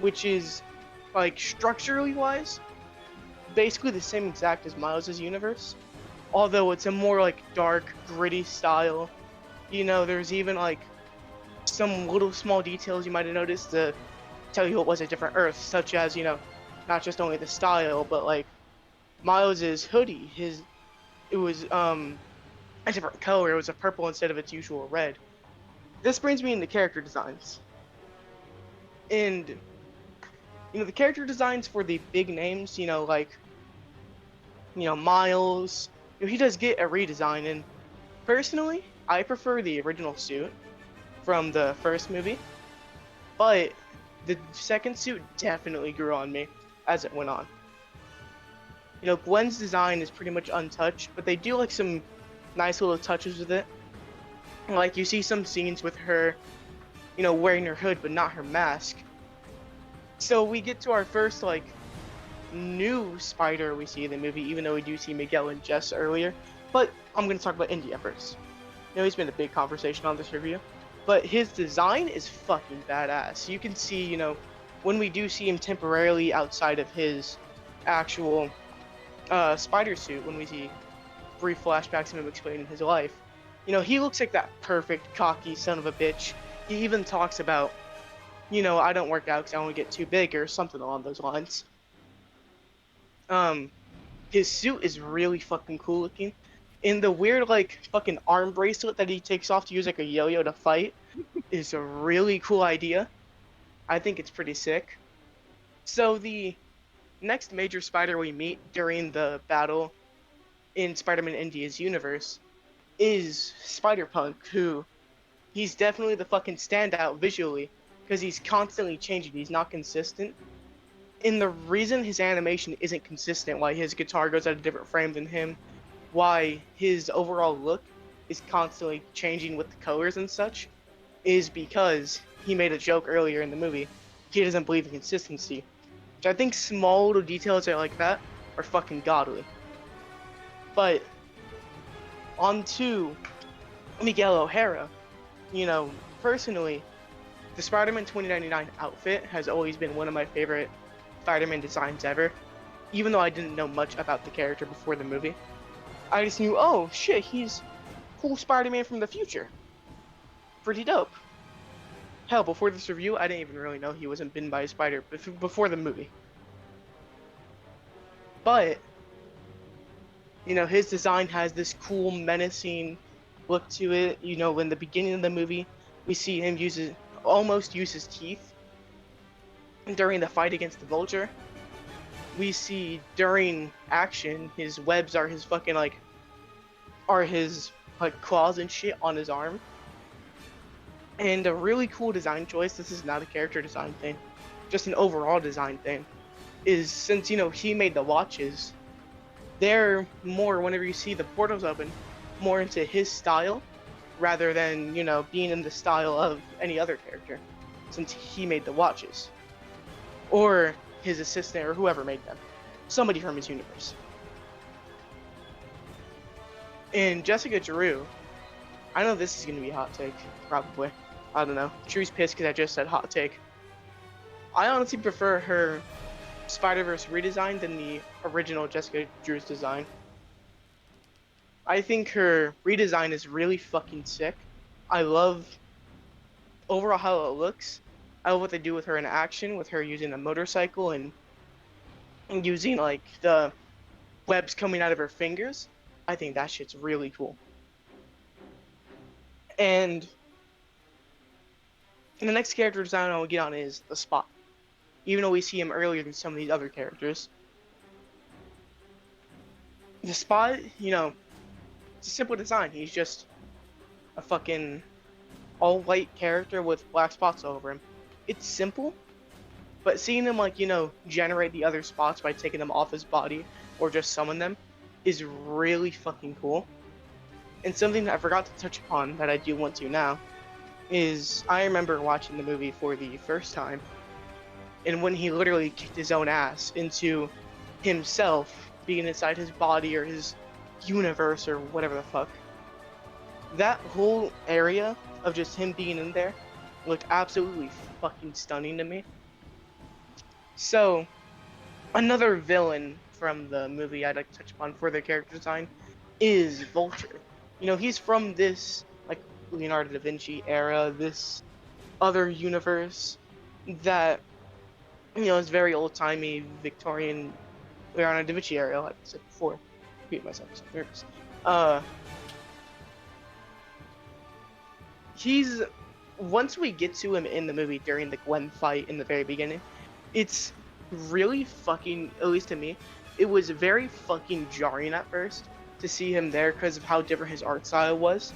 which is, like, structurally wise, basically the same exact as Miles' universe, although it's a more, like, dark, gritty style. You know, there's even, like, some little small details you might have noticed to tell you it was a different Earth, such as, you know, not just only the style, but, like, Miles's hoodie, it was a different color. It was a purple instead of its usual red. This brings me into character designs. And, you know, the character designs for the big names, you know, like, you know, Miles, you know, he does get a redesign, and personally, I prefer the original suit from the first movie, but the second suit definitely grew on me as it went on. You know, Gwen's design is pretty much untouched, but they do like some nice little touches with it. Like, you see some scenes with her, you know, wearing her hood but not her mask. So we get to our first, like, new spider we see in the movie, even though we do see Miguel and Jess earlier. But I'm going to talk about India first. You know, he's been a big conversation on this review. But his design is fucking badass. You can see, you know, when we do see him temporarily outside of his actual spider suit, when we see brief flashbacks of him explaining his life, you know, he looks like that perfect, cocky son of a bitch. He even talks about, you know, I don't work out because I want to get too big or something along those lines. His suit is really fucking cool looking. And the weird, like, fucking arm bracelet that he takes off to use, like, a yo-yo to fight is a really cool idea. I think it's pretty sick. So the next major spider we meet during the battle in Spider-Man India's universe is Spider-Punk, who he's definitely the fucking standout visually because he's constantly changing. He's not consistent. And the reason his animation isn't consistent, why his guitar goes at a different frame than him, why his overall look is constantly changing with the colors and such, is because he made a joke earlier in the movie. He doesn't believe in consistency. Which I think small little details like that are fucking godly. But on to Miguel O'Hara. You know, personally, the Spider-Man 2099 outfit has always been one of my favorite Spider-Man designs ever. Even though I didn't know much about the character before the movie. I just knew, oh shit, he's cool Spider-Man from the future. Pretty dope. Hell, before this review, I didn't even really know he wasn't bitten by a spider before the movie. But, you know, his design has this cool, menacing look to it. You know, in the beginning of the movie, we see him almost use his teeth during the fight against the Vulture. We see during action, his webs are his fucking, claws and shit on his arm. And a really cool design choice, this is not a character design thing, just an overall design thing, is since, you know, he made the watches, they're more, whenever you see the portals open, more into his style, rather than, you know, being in the style of any other character, since he made the watches. Or his assistant, or whoever made them. Somebody from his universe. And Jessica Drew, I know this is going to be a hot take, probably. I don't know. Drew's pissed because I just said hot take. I honestly prefer her Spider-Verse redesign than the original Jessica Drew's design. I think her redesign is really fucking sick. I love overall how it looks. I love what they do with her in action, with her using a motorcycle and using, like, the webs coming out of her fingers. I think that shit's really cool. And the next character design I will get on is the Spot. Even though we see him earlier than some of these other characters. The Spot, you know, it's a simple design. He's just a fucking all-white character with black spots all over him. It's simple, but seeing him, like, you know, generate the other spots by taking them off his body or just summon them is really fucking cool. And something that I forgot to touch upon that I do want to now is I remember watching the movie for the first time, and when he literally kicked his own ass into himself being inside his body or his universe or whatever the fuck, that whole area of just him being in there looked absolutely fucking stunning to me. So, another villain from the movie I'd like to touch upon for their character design is Vulture. You know, he's from this, like, Leonardo da Vinci era, this other universe that, you know, is very old-timey, Victorian, Leonardo da Vinci era, like I said before. Repeat myself, I'm so nervous. He's, once we get to him in the movie during the Gwen fight in the very beginning, it's really fucking, at least to me, it was very fucking jarring at first to see him there because of how different his art style was.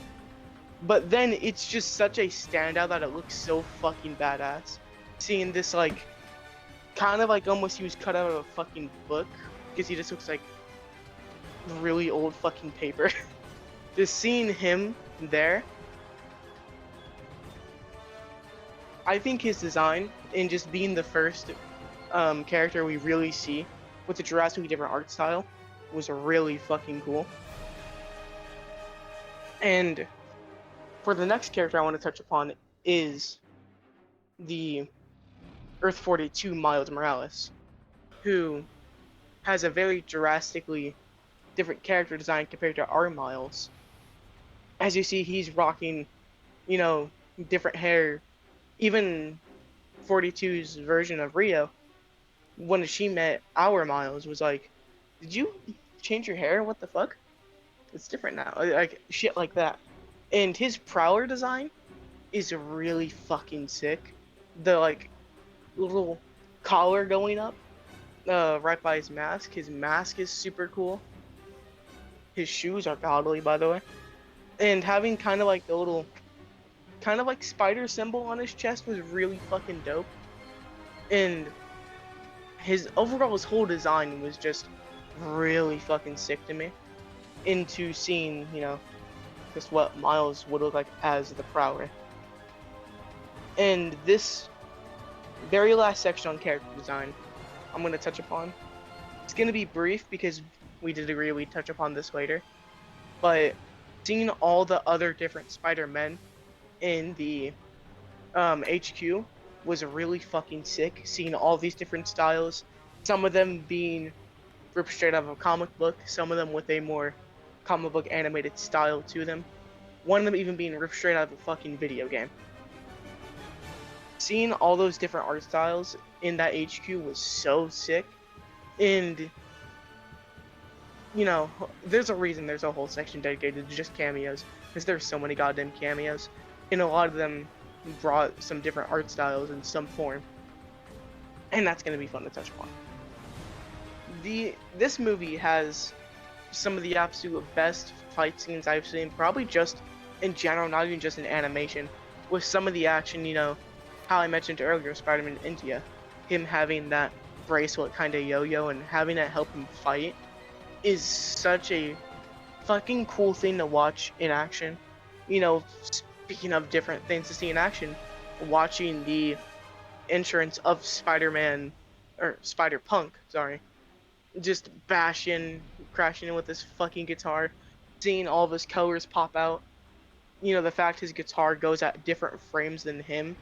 But then it's just such a standout that it looks so fucking badass. Seeing this, like, kind of like almost he was cut out of a fucking book, because he just looks like really old fucking paper. Just seeing him there, I think his design, and just being the first character we really see with a drastically different art style, was really fucking cool. And for the next character I want to touch upon is the Earth 42 Miles Morales, who has a very drastically different character design compared to our Miles. As you see, he's rocking, you know, different hair. Even 42's version of Rio, when she met our Miles, was like, did you change your hair? What the fuck? It's different now. Like shit like that. And his prowler design is really fucking sick. The like little collar going up right by his mask. His mask is super cool. His shoes are godly, by the way. And having kind of like the little kind of like spider symbol on his chest was really fucking dope. And his whole design was just really fucking sick to me. Into seeing, you know, just what Miles would look like as the Prowler. And this very last section on character design I'm going to touch upon. It's going to be brief because we did agree we'd touch upon this later. But seeing all the other different Spider-Men in the HQ was really fucking sick. Seeing all these different styles, some of them being ripped straight out of a comic book, some of them with a more comic book animated style to them. One of them even being ripped straight out of a fucking video game. Seeing all those different art styles in that HQ was so sick. And, you know, there's a reason there's a whole section dedicated to just cameos, because there's so many goddamn cameos. And a lot of them brought some different art styles in some form. And that's going to be fun to touch upon. This movie has some of the absolute best fight scenes I've seen, probably just in general, not even just in animation. With some of the action, you know, how I mentioned earlier, Spider-Man in India, him having that bracelet kind of yo-yo and having it help him fight is such a fucking cool thing to watch in action. You know, speaking of different things to see in action, watching the entrance of Spider-Man, or Spider-Punk, sorry, just crashing in with his fucking guitar, seeing all of his colors pop out. You know, the fact his guitar goes at different frames than him.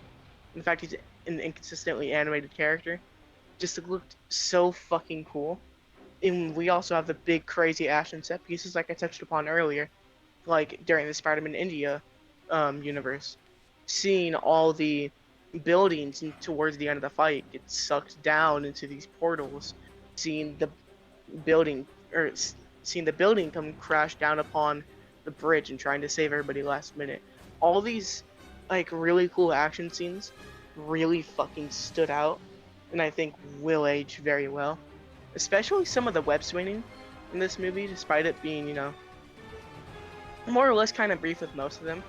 In fact, he's an inconsistently animated character. Just looked so fucking cool. And we also have the big crazy action set pieces like I touched upon earlier, like during the Spider-Man India universe. Seeing all the buildings towards the end of the fight get sucked down into these portals. Seeing the building come crash down upon the bridge and trying to save everybody last minute. All these like really cool action scenes really fucking stood out, and I think will age very well. Especially some of the web swinging in this movie, despite it being, you know, more or less kind of brief with most of them.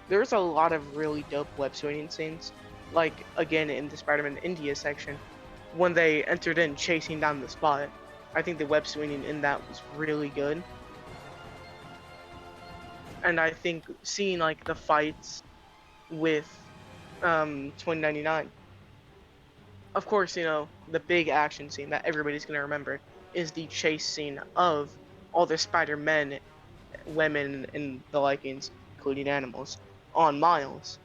There's a lot of really dope web swinging scenes, like again in the Spider-Man India section, when they entered in chasing down the spot. I think the web swinging in that was really good. And I think seeing like the fights with 2099. Of course, you know, the big action scene that everybody's gonna remember is the chase scene of all the Spider-Men, women, and the likings, including animals, on Miles.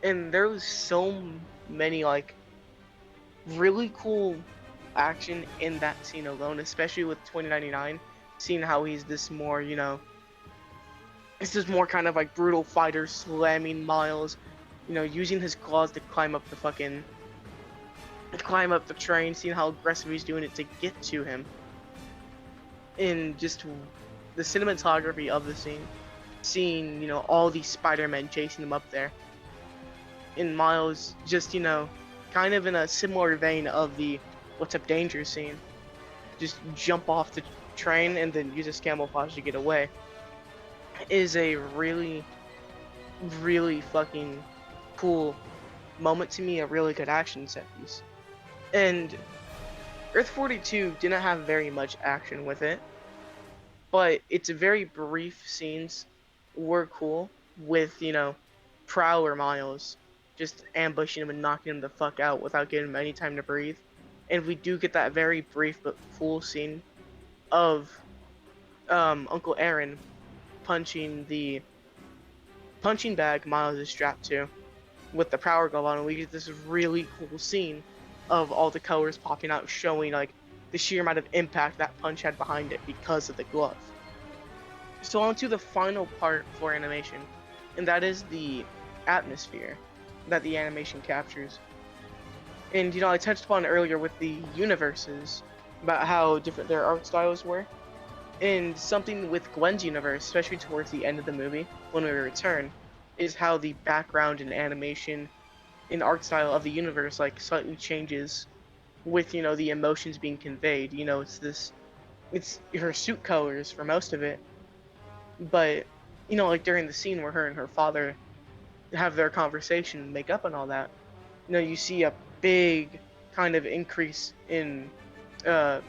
And there was so many like really cool action in that scene alone, especially with 2099, seeing how he's this more, you know, it's just more kind of like brutal fighter slamming Miles, you know, using his claws to climb up the train, seeing how aggressive he's doing it to get to him. And just the cinematography of the scene, seeing, you know, all these Spider-Men chasing him up there. And Miles just, you know, kind of in a similar vein of the What's Up Danger scene, just jump off the train and then use his camouflage to get away, is a really, really fucking cool moment to me, a really good action set piece. And Earth 42 didn't have very much action with it, but its very brief scenes were cool with, you know, Prowler Miles just ambushing him and knocking him the fuck out without giving him any time to breathe. And we do get that very brief but cool scene of Uncle Aaron punching the punching bag Miles is strapped to with the power glove on, and we get this really cool scene of all the colors popping out, showing like the sheer amount of impact that punch had behind it because of the glove. So on to the final part for animation, and that is the atmosphere that the animation captures. And you know, I touched upon earlier with the universes about how different their art styles were. And something with Gwen's universe, especially towards the end of the movie, when we return, is how the background and animation and art style of the universe like slightly changes with, you know, the emotions being conveyed. You know, it's her suit colors for most of it, but you know, like during the scene where her and her father have their conversation and make up and all that, you know, you see a big kind of increase in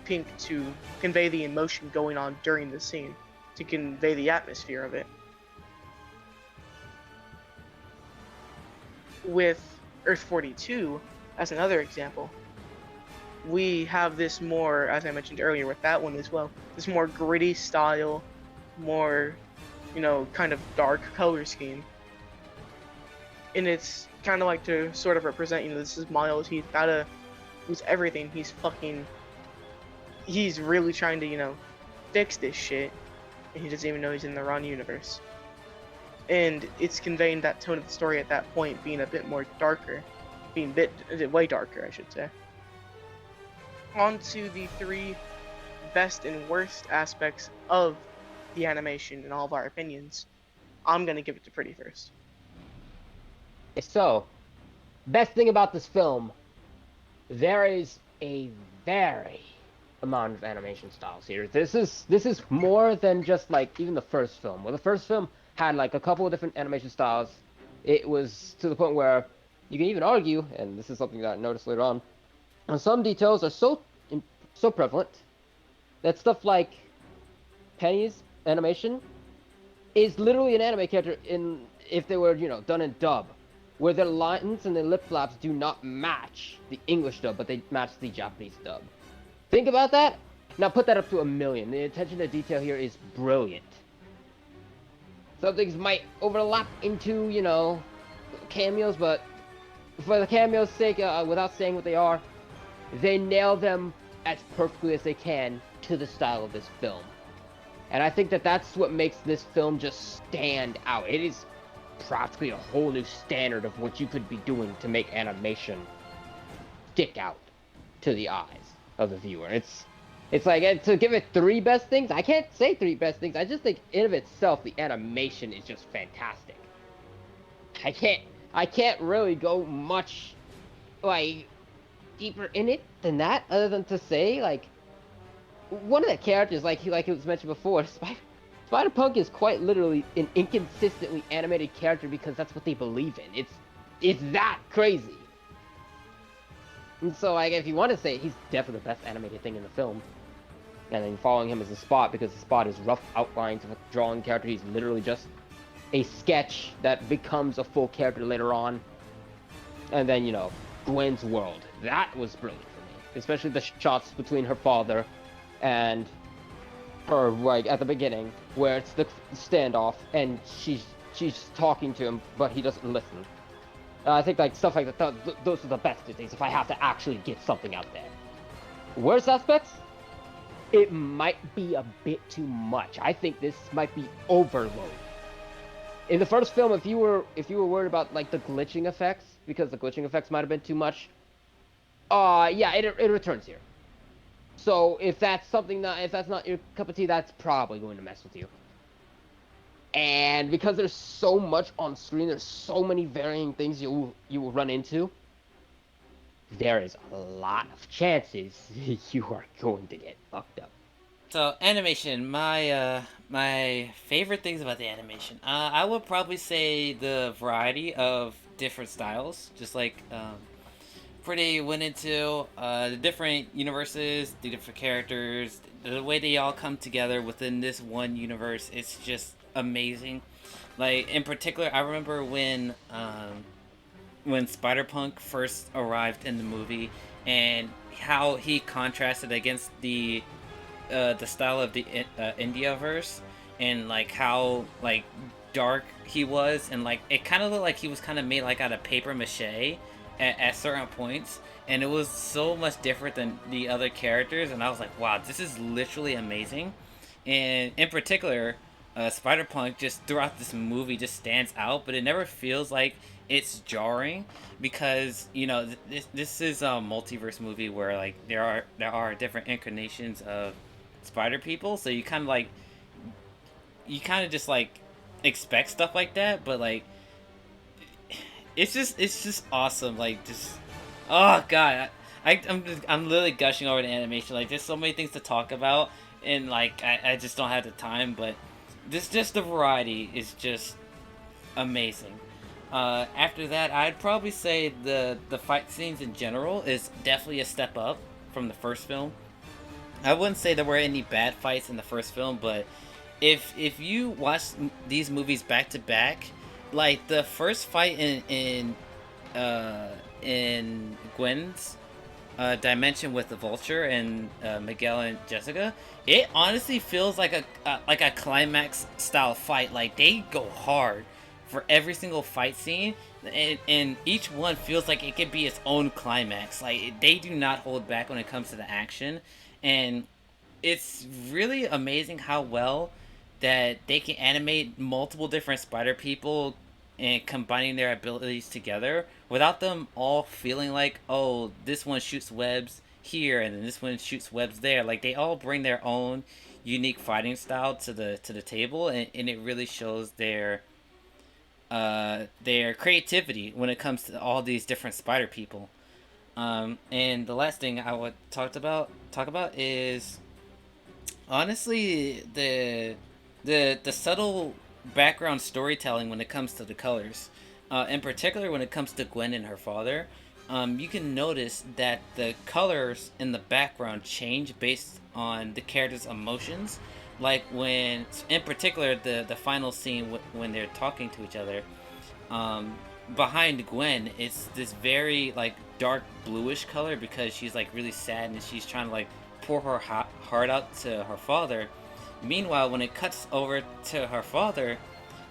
pink to convey the emotion going on during the scene, to convey the atmosphere of it. With Earth 42, as another example, we have this more, as I mentioned earlier with that one as well, this more gritty style, more, you know, kind of dark color scheme. And it's kind of like to sort of represent, you know, this is Miles, he's everything, he's really trying to, you know, fix this shit, and he doesn't even know he's in the wrong universe. And it's conveying that tone of the story at that point being a bit more darker, way darker, I should say. On to the 3 best and worst aspects of the animation in all of our opinions. I'm gonna give it to Prety first. So, best thing about this film, there is a very amount of animation styles here. This is more than just like even the first film. Well, the first film had like a couple of different animation styles. It was to the point where you can even argue, and this is something that I noticed later on, some details are so prevalent that stuff like Penny's animation is literally an anime character if they were, you know, done in dub, where their lines and their lip flaps do not match the English dub, but they match the Japanese dub. Think about that. Now put that up to 1,000,000. The attention to detail here is brilliant. Some things might overlap into, you know, cameos, but for the cameos' sake, without saying what they are, they nail them as perfectly as they can to the style of this film. And I think that that's what makes this film just stand out. It is practically a whole new standard of what you could be doing to make animation stick out to the eyes of the viewer. It's like, to give it 3 best things, I can't say 3 best things. I just think in of itself, the animation is just fantastic. I can't really go much, like, deeper in it than that, other than to say, like, one of the characters, like it was mentioned before, Spider-Punk is quite literally an inconsistently animated character because that's what they believe in. It's that crazy. And so, like, if you want to say, he's definitely the best animated thing in the film. And then following him is the Spot, because the Spot is rough outlines of a drawing character. He's literally just a sketch that becomes a full character later on. And then, you know, Gwen's world. That was brilliant for me. Especially the shots between her father and her, like, at the beginning, where it's the standoff, and she's talking to him, but he doesn't listen. I think, like, stuff like that, those are the best things if I have to actually get something out there. Worst aspects? It might be a bit too much. I think this might be overload. In the first film, if you were worried about, like, the glitching effects, because the glitching effects might have been too much, yeah, it returns here. So if that's not your cup of tea, that's probably going to mess with you. And because there's so much on screen, there's so many varying things you will run into, there is a lot of chances you are going to get fucked up. So animation, my favorite things about the animation, I would probably say the variety of different styles, just like Prety went into the different universes, the different characters, the way they all come together within this one universe. It's just amazing. Like, in particular, I remember when Spider-Punk first arrived in the movie, and how he contrasted against the style of the Indiaverse, and like how like dark he was, and like it kind of looked like he was kind of made like out of paper mache at certain points, and it was so much different than the other characters, and I was like, wow, this is literally amazing. And in particular, Spider-Punk just throughout this movie just stands out, but it never feels like it's jarring, because, you know, this is a multiverse movie where like there are different incarnations of spider people, so you kind of like just like expect stuff like that, but like it's just awesome. Like just oh god, I'm literally gushing over the animation. Like there's so many things to talk about, and like I just don't have the time. But just the variety is just amazing. After that, I'd probably say the fight scenes in general is definitely a step up from the first film. I wouldn't say there were any bad fights in the first film, but if you watch these movies back to back, like the first fight in Gwen's dimension with the Vulture and Miguel and Jessica, it honestly feels like a climax style fight. Like they go hard for every single fight scene, and each one feels like it could be its own climax. Like they do not hold back when it comes to the action, and it's really amazing how well that they can animate multiple different spider people and combining their abilities together without them all feeling like, oh, this one shoots webs here and then this one shoots webs there. Like they all bring their own unique fighting style to the table, and it really shows their creativity when it comes to all these different spider people. And the last thing I would talk about is honestly the subtle background storytelling when it comes to the colors. In particular, when it comes to Gwen and her father, you can notice that the colors in the background change based on the character's emotions. Like when, in particular, the final scene when they're talking to each other, behind Gwen, it's this very like dark bluish color because she's like really sad and she's trying to like pour her heart out to her father. Meanwhile, when it cuts over to her father,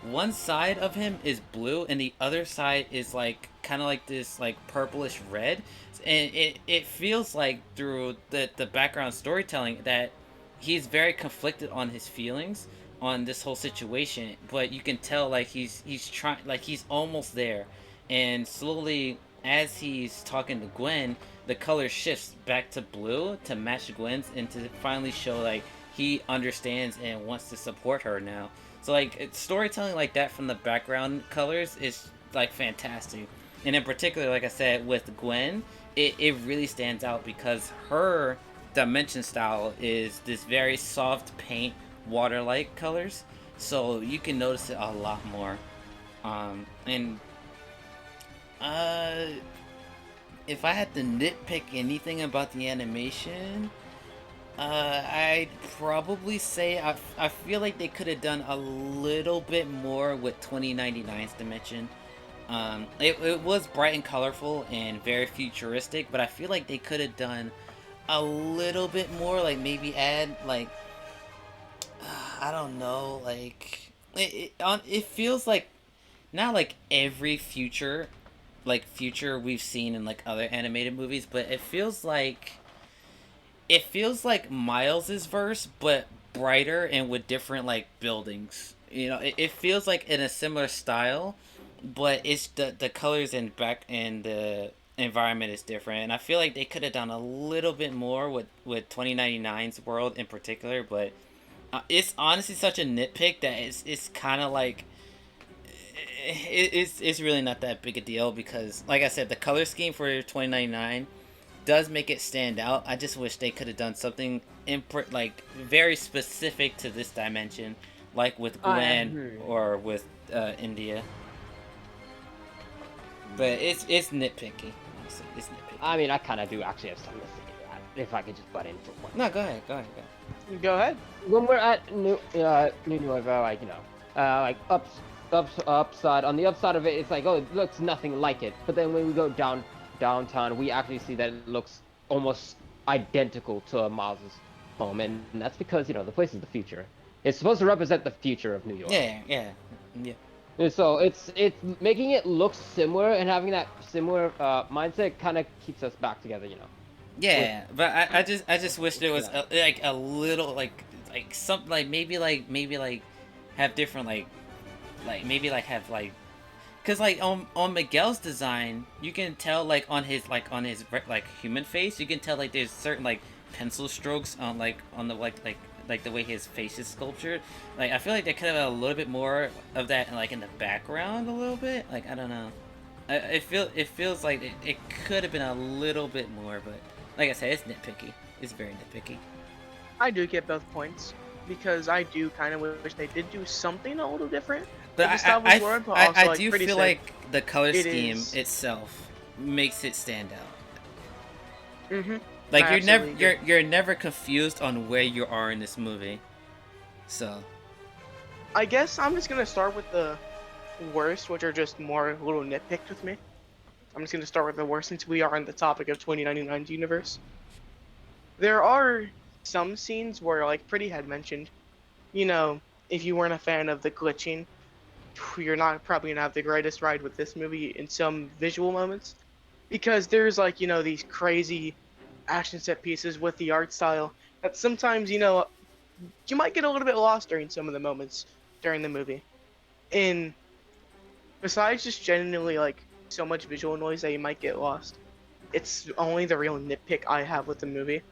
one side of him is blue and the other side is like kind of like this like purplish red, and it feels like through the background storytelling that he's very conflicted on his feelings on this whole situation, but you can tell like he's trying, like he's almost there, and slowly as he's talking to Gwen, the color shifts back to blue to match Gwen's and to finally show like he understands and wants to support her now. So like storytelling like that from the background colors is like fantastic, and in particular, like I said, with Gwen, it really stands out because her dimension style is this very soft paint water-like colors, so you can notice it a lot more. And if I had to nitpick anything about the animation, I'd probably say I feel like they could have done a little bit more with 2099's dimension. It was bright and colorful and very futuristic, but I feel like they could have done a little bit more, like maybe add like I don't know, like it feels like not like every future we've seen in like other animated movies, but it feels like Miles's verse but brighter and with different like buildings. You know, it feels like in a similar style, but it's the colors and back and the environment is different, and I feel like they could have done a little bit more with 2099's world in particular, but it's honestly such a nitpick that it's kind of like it's really not that big a deal because, like I said, the color scheme for 2099 does make it stand out. I just wish they could have done something like very specific to this dimension, like with Gwen or with India. But it's nitpicky. Honestly, it's nitpicky. I mean, I kind of do actually have something to say to that. If I could just butt in for one. No, go ahead. Go ahead. When we're at New Nueva, like, you know, like upside, on the upside of it, it's like, oh, it looks nothing like it. But then when we go downtown, we actually see that it looks almost identical to Miles' home, and that's because, you know, the place is the future. It's supposed to represent the future of New York. Yeah. And so it's making it look similar and having that similar mindset kind of keeps us back together, you know. Yeah, but I just wish there was a little like something like maybe have different like maybe have like, cause like on Miguel's design you can tell like on his human face you can tell like there's certain like pencil strokes on the like the way his face is sculptured. Like I feel like they could have a little bit more of that like in the background a little bit. Like I don't know. It feels like it could have been a little bit more, but like I said, it's nitpicky. It's very nitpicky. I do get both points because I do kind of wish they did do something a little different. But I do feel like the color scheme itself makes it stand out. Like you're never confused on where you are in this movie. So I guess I'm just gonna start with the worst, which are just more a little nitpicked with me. I'm just gonna start with the worst since we are on the topic of 2099's universe. There are some scenes where, like Prety had mentioned, you know, if you weren't a fan of the glitching, you're not probably gonna have the greatest ride with this movie in some visual moments, because there's like, you know, these crazy action set pieces with the art style that sometimes, you know, you might get a little bit lost during some of the moments during the movie. And besides just genuinely like so much visual noise that you might get lost, it's only the real nitpick I have with the movie.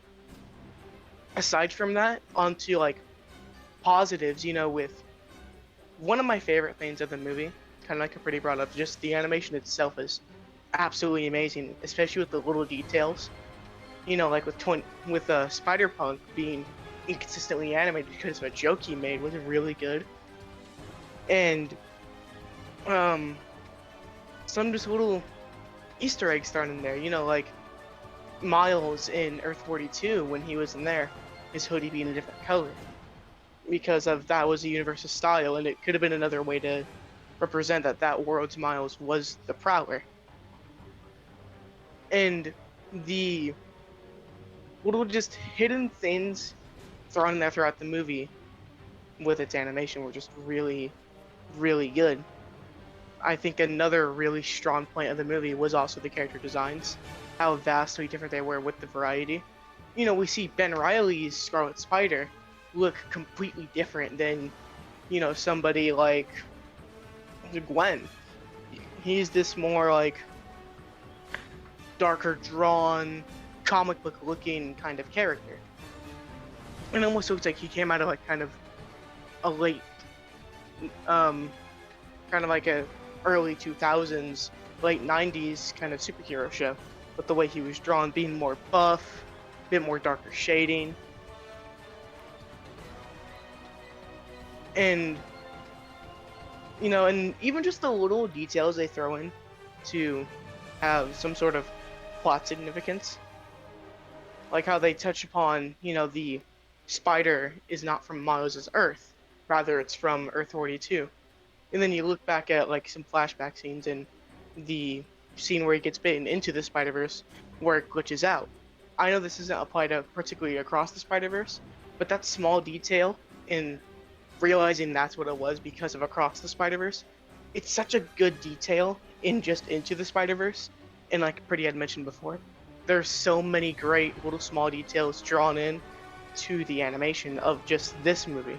Aside from that, onto like positives, you know, with one of my favorite things of the movie, kind of like a Prety brought up, just the animation itself is absolutely amazing, especially with the little details. You know, like with Spider-Punk being inconsistently animated because of a joke he made was really good. And some just little Easter eggs thrown in there, you know, like Miles in Earth 42 when he was in there, his hoodie being a different color, because of that was the universe's style, and it could have been another way to represent that world's Miles was the Prowler. And the little just hidden things thrown in there throughout the movie with its animation were just really, really good. I think another really strong point of the movie was also the character designs, how vastly different they were with the variety. You know, we see Ben Reilly's Scarlet Spider look completely different than, you know, somebody like Gwen. He's this more like darker drawn, comic book looking kind of character. It almost looks like he came out of like kind of a late, kind of like a early 2000s, late 90s kind of superhero show, with the way he was drawn, being more buff, a bit more darker shading. And, you know, and even just the little details they throw in to have some sort of plot significance. Like how they touch upon, you know, the spider is not from Miles' Earth, rather it's from Earth 42. And then you look back at like some flashback scenes and the scene where he gets bitten into the Spider-Verse where it glitches out. I know this isn't applied to particularly across the Spider-Verse, but that small detail in realizing that's what it was because of Across the Spider-Verse, it's such a good detail in just Into the Spider-Verse. And like Prety had mentioned before, there's so many great little small details drawn in to the animation of just this movie.